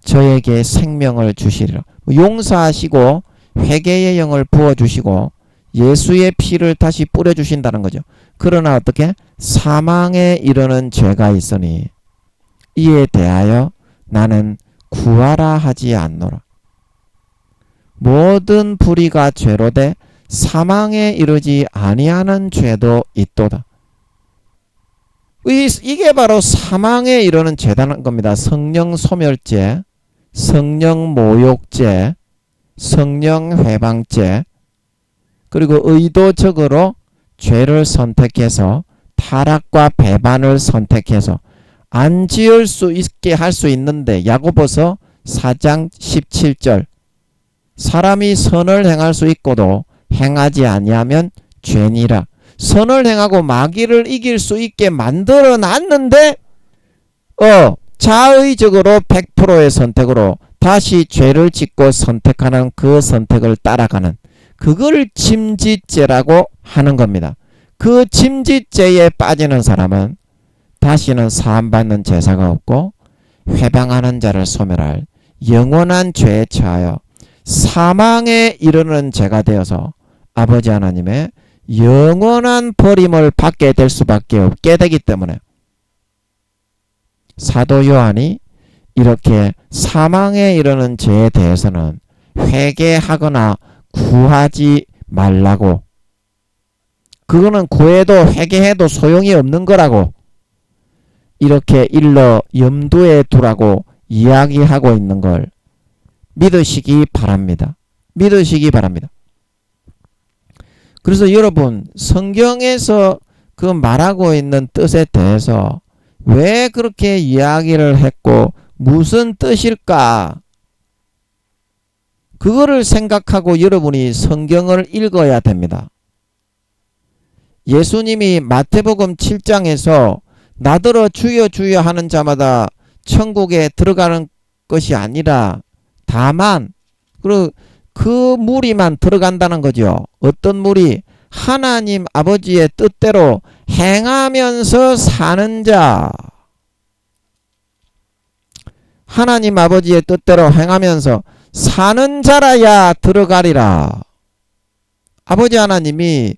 저에게 생명을 주시리라. 용서하시고 회개의 영을 부어주시고 예수의 피를 다시 뿌려주신다는 거죠. 그러나 어떻게? 사망에 이르는 죄가 있으니 이에 대하여 나는 구하라 하지 않노라. 모든 불의가 죄로 돼 사망에 이르지 아니하는 죄도 있도다. 이게 바로 사망에 이르는 죄라는 겁니다. 성령 소멸죄, 성령 모욕죄, 성령 회방죄, 그리고 의도적으로 죄를 선택해서 타락과 배반을 선택해서 안 지을 수 있게 할 수 있는데 야고보서 4장 17절 사람이 선을 행할 수 있고도 행하지 아니하면 죄니라. 선을 행하고 마귀를 이길 수 있게 만들어 놨는데 자의적으로 100%의 선택으로 다시 죄를 짓고 선택하는 그 선택을 따라가는 그걸 침짓죄라고 하는 겁니다. 그 침짓죄에 빠지는 사람은 다시는 사함받는 제사가 없고 회방하는 자를 소멸할 영원한 죄에 처하여 사망에 이르는 죄가 되어서 아버지 하나님의 영원한 버림을 받게 될 수밖에 없게 되기 때문에 사도 요한이 이렇게 사망에 이르는 죄에 대해서는 회개하거나 구하지 말라고, 그거는 구해도 회개해도 소용이 없는 거라고 이렇게 일러 염두에 두라고 이야기하고 있는 걸 믿으시기 바랍니다. 믿으시기 바랍니다. 그래서 여러분 성경에서 그 말하고 있는 뜻에 대해서 왜 그렇게 이야기를 했고 무슨 뜻일까? 그거를 생각하고 여러분이 성경을 읽어야 됩니다. 예수님이 마태복음 7장에서 나더러 주여 주여 하는 자마다 천국에 들어가는 것이 아니라 다만 그 무리만 들어간다는 거죠. 어떤 무리? 하나님 아버지의 뜻대로 행하면서 사는 자. 하나님 아버지의 뜻대로 행하면서 사는 자라야 들어가리라. 아버지 하나님이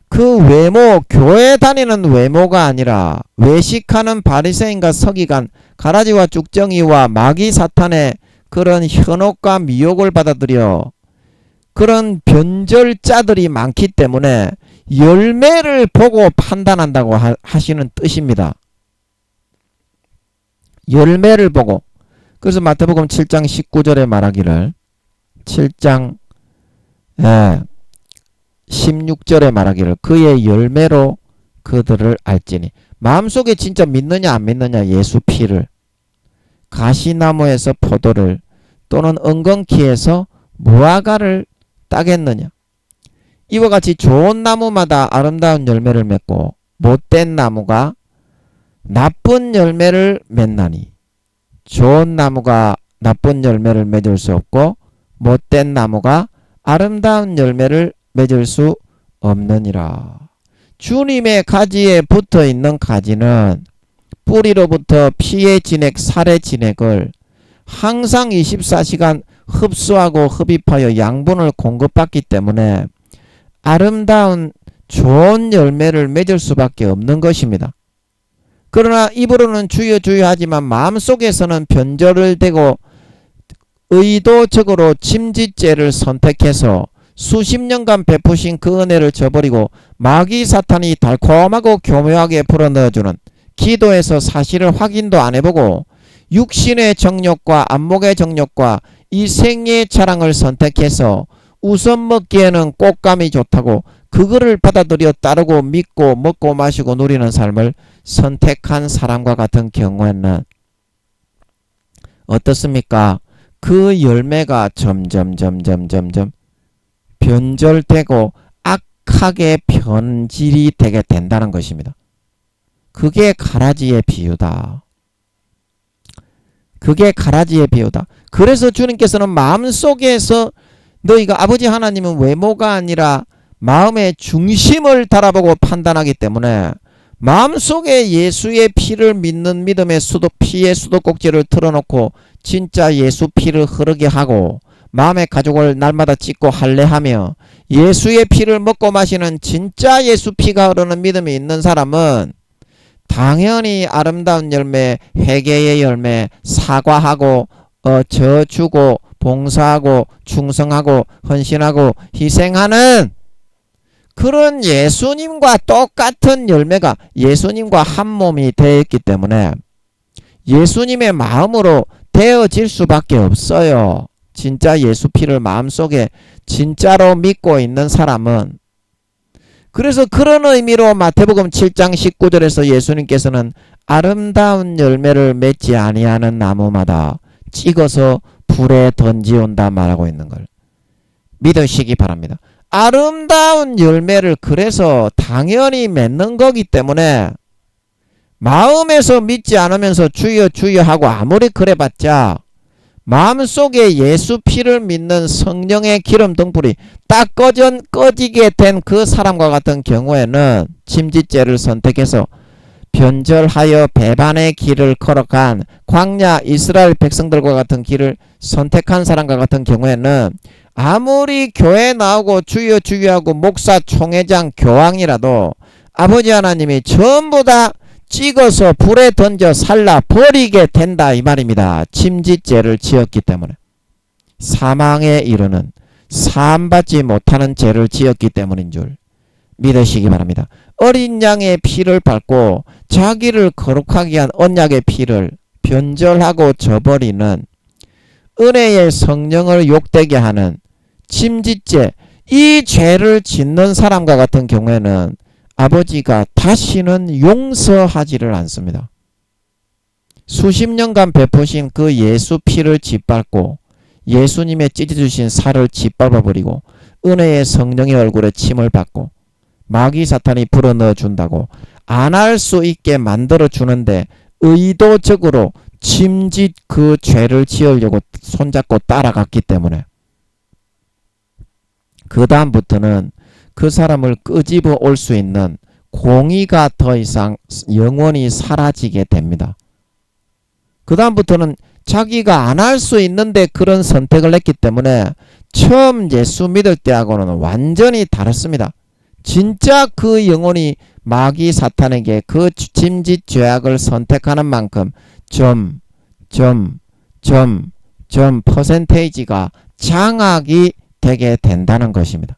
그 외모, 교회 다니는 외모가 아니라 외식하는 바리새인과 서기관, 가라지와 쭉정이와 마귀 사탄의 그런 현혹과 미혹을 받아들여 그런 변절자들이 많기 때문에 열매를 보고 판단한다고 하시는 뜻입니다. 열매를 보고. 그래서 마태복음 7장 19절에 말하기를 7장 16절에 말하기를 그의 열매로 그들을 알지니. 마음속에 진짜 믿느냐 안 믿느냐 예수 피를, 가시나무에서 포도를 또는 은건키에서 무화과를 따겠느냐. 이와 같이 좋은 나무마다 아름다운 열매를 맺고 못된 나무가 나쁜 열매를 맺나니. 좋은 나무가 나쁜 열매를 맺을 수 없고 못된 나무가 아름다운 열매를 맺을 수 없느니라. 주님의 가지에 붙어 있는 가지는 뿌리로부터 피의 진액, 살의 진액을 항상 24시간 흡수하고 흡입하여 양분을 공급받기 때문에 아름다운 좋은 열매를 맺을 수밖에 없는 것입니다. 그러나 입으로는 주여 주여 하지만 마음속에서는 변절을 대고 의도적으로 침짓죄를 선택해서 수십 년간 베푸신 그 은혜를 저버리고 마귀 사탄이 달콤하고 교묘하게 불어넣어주는 기도에서 사실을 확인도 안 해보고 육신의 정욕과 안목의 정욕과 이 생애의 자랑을 선택해서 우선 먹기에는 꽃감이 좋다고 그거를 받아들여 따르고 믿고 먹고 마시고 누리는 삶을 선택한 사람과 같은 경우에는 어떻습니까? 그 열매가 점점 변절되고 악하게 변질이 되게 된다는 것입니다. 그게 가라지의 비유다. 그게 가라지의 비유다. 그래서 주님께서는 마음속에서 너희가 아버지 하나님은 외모가 아니라 마음의 중심을 달아보고 판단하기 때문에 마음속에 예수의 피를 믿는 믿음의 피의 수도꼭지를 틀어놓고 진짜 예수 피를 흐르게 하고 마음의 가족을 날마다 찍고 할례하며 예수의 피를 먹고 마시는 진짜 예수 피가 흐르는 믿음이 있는 사람은 당연히 아름다운 열매, 회개의 열매, 사과하고 져주고 봉사하고 충성하고 헌신하고 희생하는 그런 예수님과 똑같은 열매가 예수님과 한 몸이 되어 있기 때문에 예수님의 마음으로 되어질 수밖에 없어요. 진짜 예수 피를 마음속에 진짜로 믿고 있는 사람은. 그래서 그런 의미로 마태복음 7장 19절에서 예수님께서는 아름다운 열매를 맺지 아니하는 나무마다 찍어서 불에 던지온다 말하고 있는 걸 믿으시기 바랍니다. 아름다운 열매를 그래서 당연히 맺는 거기 때문에 마음에서 믿지 않으면서 주여 주여 하고 아무리 그래봤자 마음속에 예수 피를 믿는 성령의 기름 등불이 딱 꺼지게 된 그 사람과 같은 경우에는 침짓죄를 선택해서 변절하여 배반의 길을 걸어간 광야 이스라엘 백성들과 같은 길을 선택한 사람과 같은 경우에는 아무리 교회 나오고 주여 주여 하고 목사 총회장 교황이라도 아버지 하나님이 전부 다 찍어서 불에 던져 살라 버리게 된다 이 말입니다. 침짓죄를 지었기 때문에 사망에 이르는 사함받지 못하는 죄를 지었기 때문인 줄 믿으시기 바랍니다. 어린 양의 피를 밟고 자기를 거룩하게 한 언약의 피를 변절하고 저버리는 은혜의 성령을 욕되게 하는 침짓죄, 이 죄를 짓는 사람과 같은 경우에는 아버지가 다시는 용서하지를 않습니다. 수십 년간 베푸신 그 예수 피를 짓밟고 예수님의 찢어주신 살을 짓밟아버리고 은혜의 성령의 얼굴에 침을 받고 마귀 사탄이 불어넣어 준다고 안 할 수 있게 만들어 주는데 의도적으로 침짓 그 죄를 지으려고 손잡고 따라갔기 때문에 그 다음부터는 그 사람을 끄집어 올 수 있는 공의가 더 이상 영원히 사라지게 됩니다. 그 다음부터는 자기가 안 할 수 있는데 그런 선택을 했기 때문에 처음 예수 믿을 때하고는 완전히 다릅니다. 진짜 그 영혼이 마귀 사탄에게 그 짐짓 죄악을 선택하는 만큼 점 퍼센테이지가 장악이 되게 된다는 것입니다.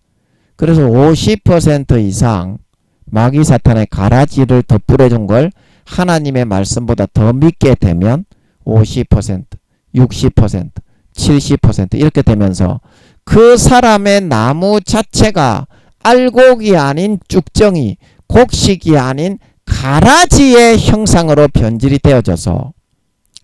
그래서 50% 이상 마귀 사탄의 가라지를 덧뿌려준 걸 하나님의 말씀보다 더 믿게 되면 50%, 60%, 70% 이렇게 되면서 그 사람의 나무 자체가 알곡이 아닌 쭉정이, 곡식이 아닌 가라지의 형상으로 변질이 되어져서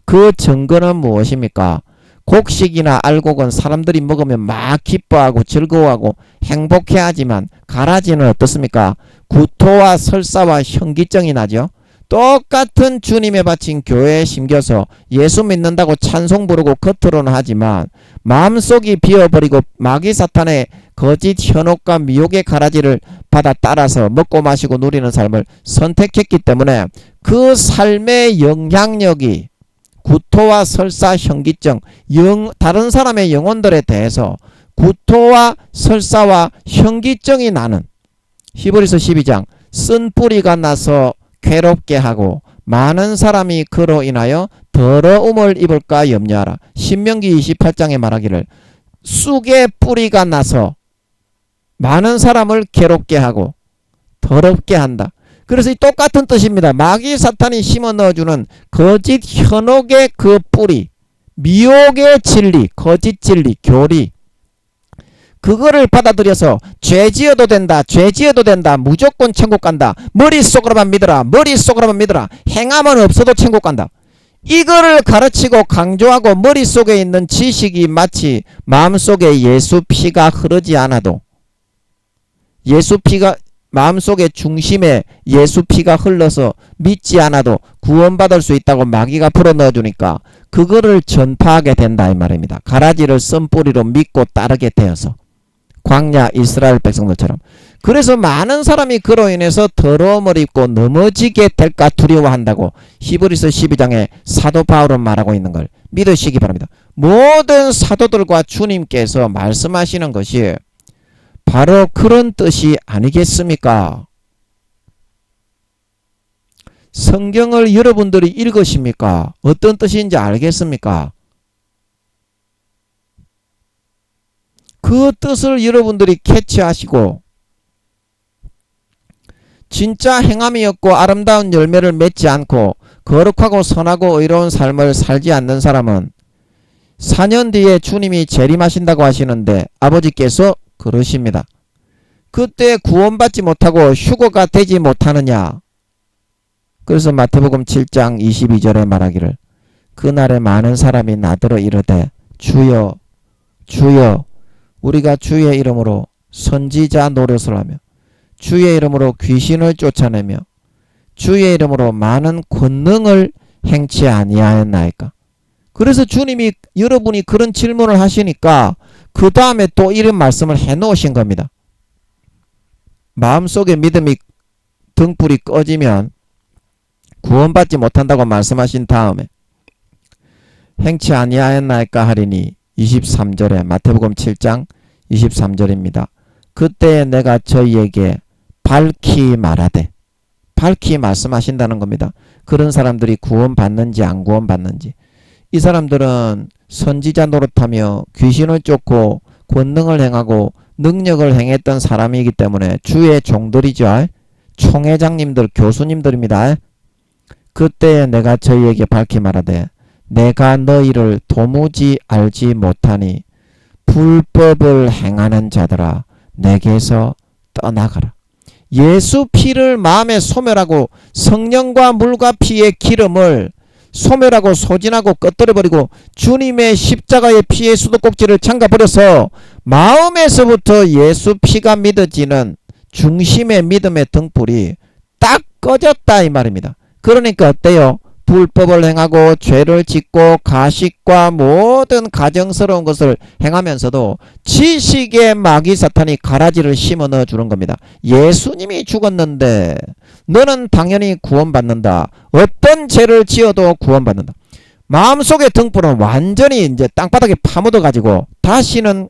그 증거는 무엇입니까? 곡식이나 알곡은 사람들이 먹으면 막 기뻐하고 즐거워하고 행복해하지만 가라지는 어떻습니까? 구토와 설사와 현기증이 나죠. 똑같은 주님의 바친 교회에 심겨서 예수 믿는다고 찬송 부르고 겉으로는 하지만 마음속이 비어버리고 마귀 사탄의 거짓 현혹과 미혹의 가라지를 받아 따라서 먹고 마시고 누리는 삶을 선택했기 때문에 그 삶의 영향력이 구토와 설사, 현기증, 다른 사람의 영혼들에 대해서 구토와 설사와 현기증이 나는 히브리서 12장 쓴 뿌리가 나서 괴롭게 하고 많은 사람이 그로 인하여 더러움을 입을까 염려하라. 신명기 28장에 말하기를 쑥의 뿌리가 나서 많은 사람을 괴롭게 하고 더럽게 한다. 그래서 이 똑같은 뜻입니다. 마귀 사탄이 심어 넣어주는 거짓 현혹의 그 뿌리, 미혹의 진리, 거짓 진리, 교리, 그거를 받아들여서 죄 지어도 된다, 죄 지어도 된다, 무조건 천국 간다, 머릿속으로만 믿어라, 머릿속으로만 믿어라, 행함은 없어도 천국 간다. 이거를 가르치고 강조하고 머릿속에 있는 지식이 마치 마음속에 예수 피가 흐르지 않아도, 예수 피가 마음속의 중심에 예수 피가 흘러서 믿지 않아도 구원받을 수 있다고 마귀가 풀어넣어주니까 그거를 전파하게 된다 이 말입니다. 가라지를 쓴 뿌리로 믿고 따르게 되어서 광야 이스라엘 백성들처럼. 그래서 많은 사람이 그로 인해서 더러움을 입고 넘어지게 될까 두려워한다고 히브리서 12장에 사도 바울은 말하고 있는 걸 믿으시기 바랍니다. 모든 사도들과 주님께서 말씀하시는 것이 바로 그런 뜻이 아니겠습니까? 성경을 여러분들이 읽으십니까? 어떤 뜻인지 알겠습니까? 그 뜻을 여러분들이 캐치하시고 진짜 행함이 없고 아름다운 열매를 맺지 않고 거룩하고 선하고 의로운 삶을 살지 않는 사람은 4년 뒤에 주님이 재림하신다고 하시는데 아버지께서 그러십니다. 그때 구원받지 못하고 휴거가 되지 못하느냐. 그래서 마태복음 7장 22절에 말하기를 그날에 많은 사람이 나더러 이르되 주여 주여 우리가 주의 이름으로 선지자 노릇을 하며 주의 이름으로 귀신을 쫓아내며 주의 이름으로 많은 권능을 행치 아니하였나이까. 그래서 주님이 여러분이 그런 질문을 하시니까 그 다음에 또 이런 말씀을 해놓으신 겁니다. 마음속에 믿음이 등불이 꺼지면 구원받지 못한다고 말씀하신 다음에 행치 아니하였나이까 하리니 23절에 마태복음 7장 23절입니다. 그때 내가 저희에게 밝히 말하되, 밝히 말씀하신다는 겁니다. 그런 사람들이 구원받는지 안 구원받는지. 이 사람들은 선지자 노릇하며 귀신을 쫓고 권능을 행하고 능력을 행했던 사람이기 때문에 주의 종들이죠. 총회장님들, 교수님들입니다. 그때 내가 저희에게 밝히 말하되 내가 너희를 도무지 알지 못하니 불법을 행하는 자들아 내게서 떠나가라. 예수 피를 마음에 소멸하고 성령과 물과 피의 기름을 소멸하고 소진하고 꺼뜨려버리고 주님의 십자가의 피의 수도꼭지를 잠가버려서 마음에서부터 예수 피가 믿어지는 중심의 믿음의 등불이 딱 꺼졌다 이 말입니다. 그러니까 어때요? 불법을 행하고 죄를 짓고 가식과 모든 가정스러운 것을 행하면서도 지식의 마귀 사탄이 가라지를 심어 넣어주는 겁니다. 예수님이 죽었는데 너는 당연히 구원받는다. 어떤 죄를 지어도 구원받는다. 마음속의 등불은 완전히 이제 땅바닥에 파묻어 가지고 다시는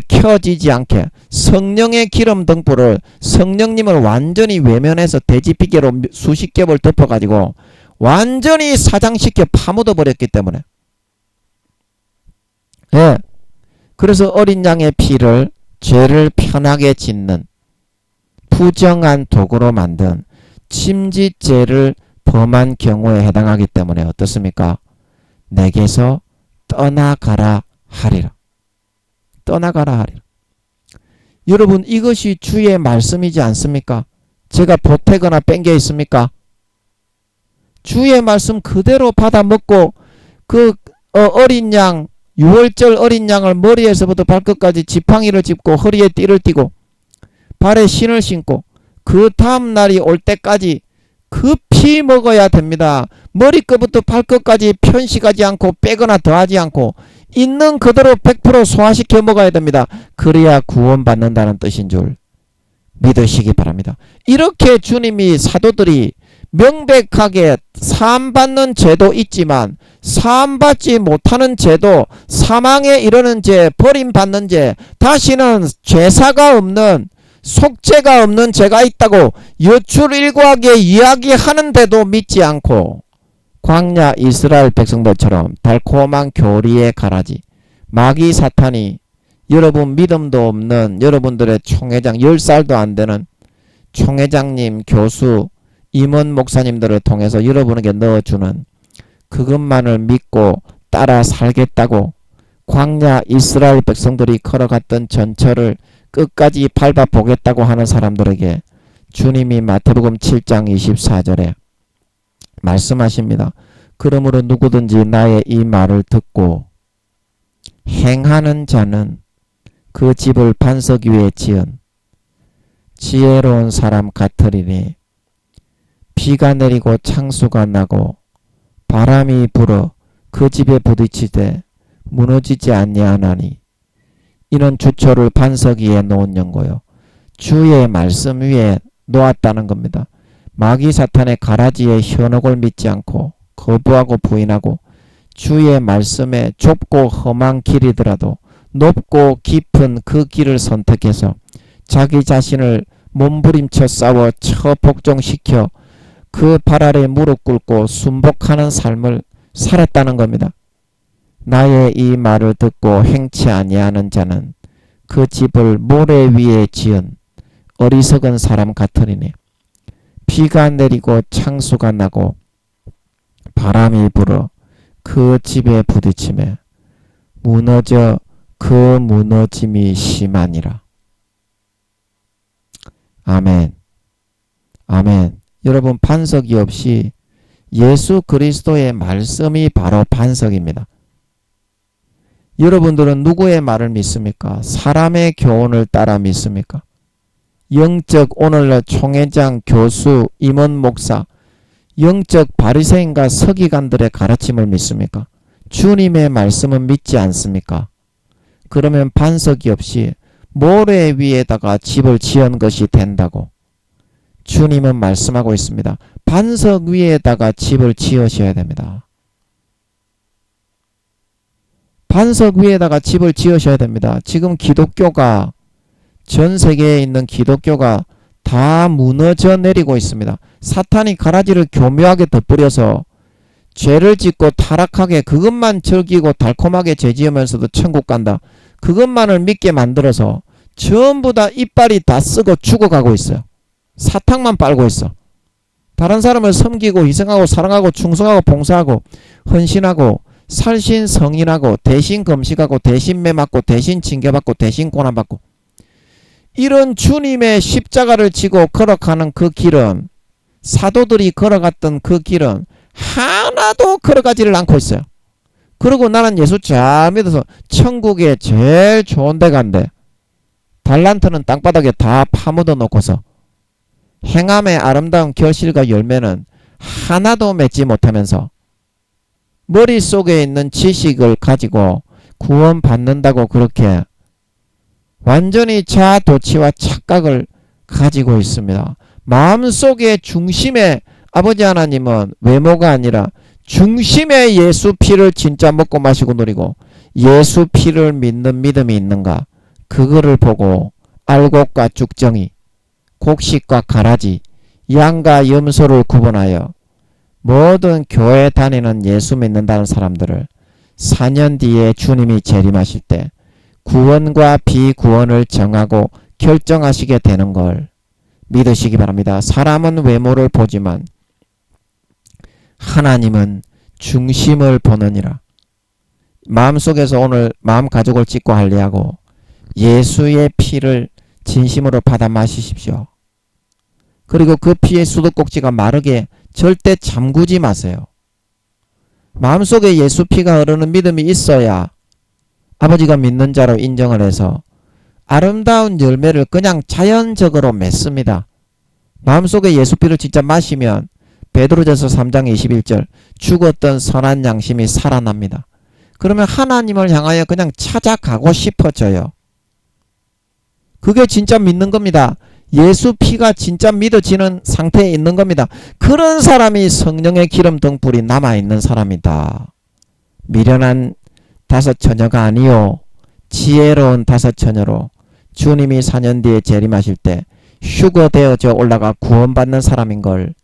켜지지 않게 성령의 기름 등불을 성령님을 완전히 외면해서 돼지피개로 수십 겹을 덮어가지고 완전히 사장시켜 파묻어 버렸기 때문에 그래서 어린 양의 피를 죄를 편하게 짓는 부정한 도구로 만든 침짓죄를 범한 경우에 해당하기 때문에 어떻습니까? 내게서 떠나가라 하리라. 떠나가라 하리라. 여러분 이것이 주의 말씀이지 않습니까? 제가 보태거나 뺀 게 있습니까? 주의 말씀 그대로 받아 먹고 그 어린 양 유월절 어린 양을 머리에서부터 발끝까지 지팡이를 짚고 허리에 띠를 띠고 발에 신을 신고 그 다음 날이 올 때까지 급히 먹어야 됩니다. 머리끝부터 발끝까지 편식하지 않고 빼거나 더하지 않고 있는 그대로 100% 소화시켜 먹어야 됩니다. 그래야 구원받는다는 뜻인 줄 믿으시기 바랍니다. 이렇게 주님이 사도들이 명백하게 사함받는 죄도 있지만 사함받지 못하는 죄도 사망에 이르는 죄, 버림받는 죄, 다시는 죄사가 없는 속죄가 없는 죄가 있다고 여출일구하게 이야기하는데도 믿지 않고 광야 이스라엘 백성들처럼 달콤한 교리의 가라지 마귀 사탄이 여러분 믿음도 없는 여러분들의 총회장 10살도 안 되는 총회장님 교수 임원 목사님들을 통해서 여러분에게 넣어주는 그것만을 믿고 따라 살겠다고 광야 이스라엘 백성들이 걸어갔던 전철을 끝까지 밟아보겠다고 하는 사람들에게 주님이 마태복음 7장 24절에 말씀하십니다. 그러므로 누구든지 나의 이 말을 듣고 행하는 자는 그 집을 반석 위에 지은 지혜로운 사람 같으리니 비가 내리고 창수가 나고 바람이 불어 그 집에 부딪히되 무너지지 아니하나니 이는 주초를 반석 위에 놓은 연고요. 주의 말씀 위에 놓았다는 겁니다. 마귀 사탄의 가라지의 현혹을 믿지 않고 거부하고 부인하고 주의 말씀에 좁고 험한 길이더라도 높고 깊은 그 길을 선택해서 자기 자신을 몸부림쳐 싸워 처복종시켜 그 발 아래 무릎 꿇고 순복하는 삶을 살았다는 겁니다. 나의 이 말을 듣고 행치 아니하는 자는 그 집을 모래 위에 지은 어리석은 사람 같으리니 비가 내리고 창수가 나고 바람이 불어 그 집에 부딪히매 무너져 그 무너짐이 심하니라. 아멘. 아멘. 여러분 반석이 없이 예수 그리스도의 말씀이 바로 반석입니다. 여러분들은 누구의 말을 믿습니까? 사람의 교훈을 따라 믿습니까? 영적 오늘날 총회장, 교수, 임원, 목사, 영적 바리새인과 서기관들의 가르침을 믿습니까? 주님의 말씀은 믿지 않습니까? 그러면 반석이 없이 모래 위에다가 집을 지은 것이 된다고 주님은 말씀하고 있습니다. 반석 위에다가 집을 지으셔야 됩니다. 반석 위에다가 집을 지으셔야 됩니다. 지금 기독교가 전 세계에 있는 기독교가 다 무너져 내리고 있습니다. 사탄이 가라지를 교묘하게 덧뿌려서 죄를 짓고 타락하게 그것만 즐기고 달콤하게 죄지으면서도 천국 간다. 그것만을 믿게 만들어서 전부 다 이빨이 다 쓰고 죽어가고 있어요. 사탕만 빨고 있어. 다른 사람을 섬기고 희생하고 사랑하고 충성하고 봉사하고 헌신하고 살신 성인하고 대신 금식하고 대신 매맞고 대신 징계받고 대신 고난받고 이런 주님의 십자가를 지고 걸어가는 그 길은 사도들이 걸어갔던 그 길은 하나도 걸어가지를 않고 있어요. 그리고 나는 예수 잘 믿어서 천국에 제일 좋은 데 간대. 달란트는 땅바닥에 다 파묻어 놓고서 행함의 아름다운 결실과 열매는 하나도 맺지 못하면서 머릿속에 있는 지식을 가지고 구원받는다고 그렇게 완전히 자아도취와 착각을 가지고 있습니다. 마음속의 중심에 아버지 하나님은 외모가 아니라 중심에 예수 피를 진짜 먹고 마시고 누리고 예수 피를 믿는 믿음이 있는가? 그거를 보고 알곡과 쭉정이, 곡식과 가라지, 양과 염소를 구분하여 모든 교회 다니는 예수 믿는다는 사람들을 4년 뒤에 주님이 재림하실 때 구원과 비구원을 정하고 결정하시게 되는 걸 믿으시기 바랍니다. 사람은 외모를 보지만 하나님은 중심을 보느니라. 마음속에서 오늘 마음 가족을 짓고 할례하고 예수의 피를 진심으로 받아 마시십시오. 그리고 그 피의 수도꼭지가 마르게 절대 잠그지 마세요. 마음속에 예수 피가 흐르는 믿음이 있어야 아버지가 믿는 자로 인정을 해서 아름다운 열매를 그냥 자연적으로 맺습니다. 마음속에 예수 피를 진짜 마시면 베드로전서 3장 21절 죽었던 선한 양심이 살아납니다. 그러면 하나님을 향하여 그냥 찾아가고 싶어져요. 그게 진짜 믿는 겁니다. 예수 피가 진짜 믿어지는 상태에 있는 겁니다. 그런 사람이 성령의 기름 등불이 남아있는 사람이다. 미련한 다섯 처녀가 아니요 지혜로운 다섯 처녀로 주님이 4년 뒤에 재림하실 때 휴거되어져 올라가 구원받는 사람인 걸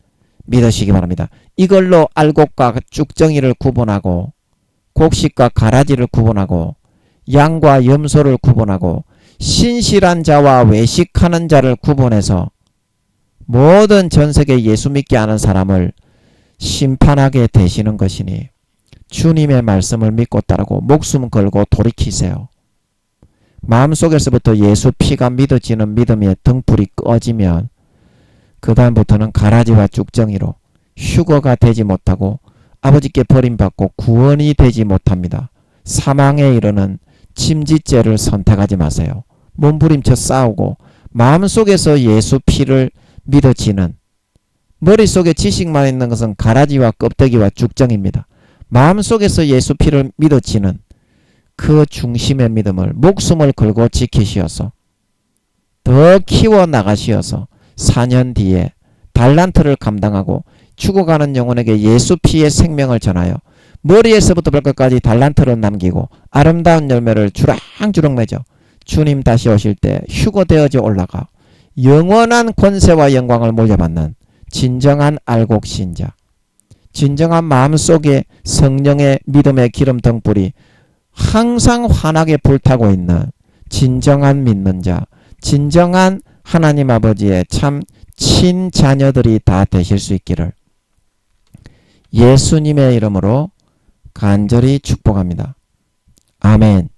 믿으시기 바랍니다. 이걸로 알곡과 쭉정이를 구분하고 곡식과 가라지를 구분하고 양과 염소를 구분하고 신실한 자와 외식하는 자를 구분해서 모든 전세계 예수 믿게 하는 사람을 심판하게 되시는 것이니 주님의 말씀을 믿고 따르고 목숨 걸고 돌이키세요. 마음속에서부터 예수 피가 믿어지는 믿음의 등불이 꺼지면 그 다음부터는 가라지와 쭉정이로 휴거가 되지 못하고 아버지께 버림받고 구원이 되지 못합니다. 사망에 이르는 침지죄를 선택하지 마세요. 몸부림쳐 싸우고 마음속에서 예수 피를 믿어지는, 머릿속에 지식만 있는 것은 가라지와 껍데기와 쭉정입니다. 마음속에서 예수 피를 믿어지는 그 중심의 믿음을 목숨을 걸고 지키시어서 더 키워나가시어서 4년 뒤에 달란트를 감당하고 죽어가는 영혼에게 예수 피의 생명을 전하여 머리에서부터 발끝까지 달란트를 남기고 아름다운 열매를 주렁주렁 맺어 주님 다시 오실 때 휴거되어져 올라가 영원한 권세와 영광을 물려받는 진정한 알곡신자, 진정한 마음속에 성령의 믿음의 기름 등불이 항상 환하게 불타고 있는 진정한 믿는 자, 진정한 하나님 아버지의 참 친자녀들이 다 되실 수 있기를 예수님의 이름으로 간절히 축복합니다. 아멘.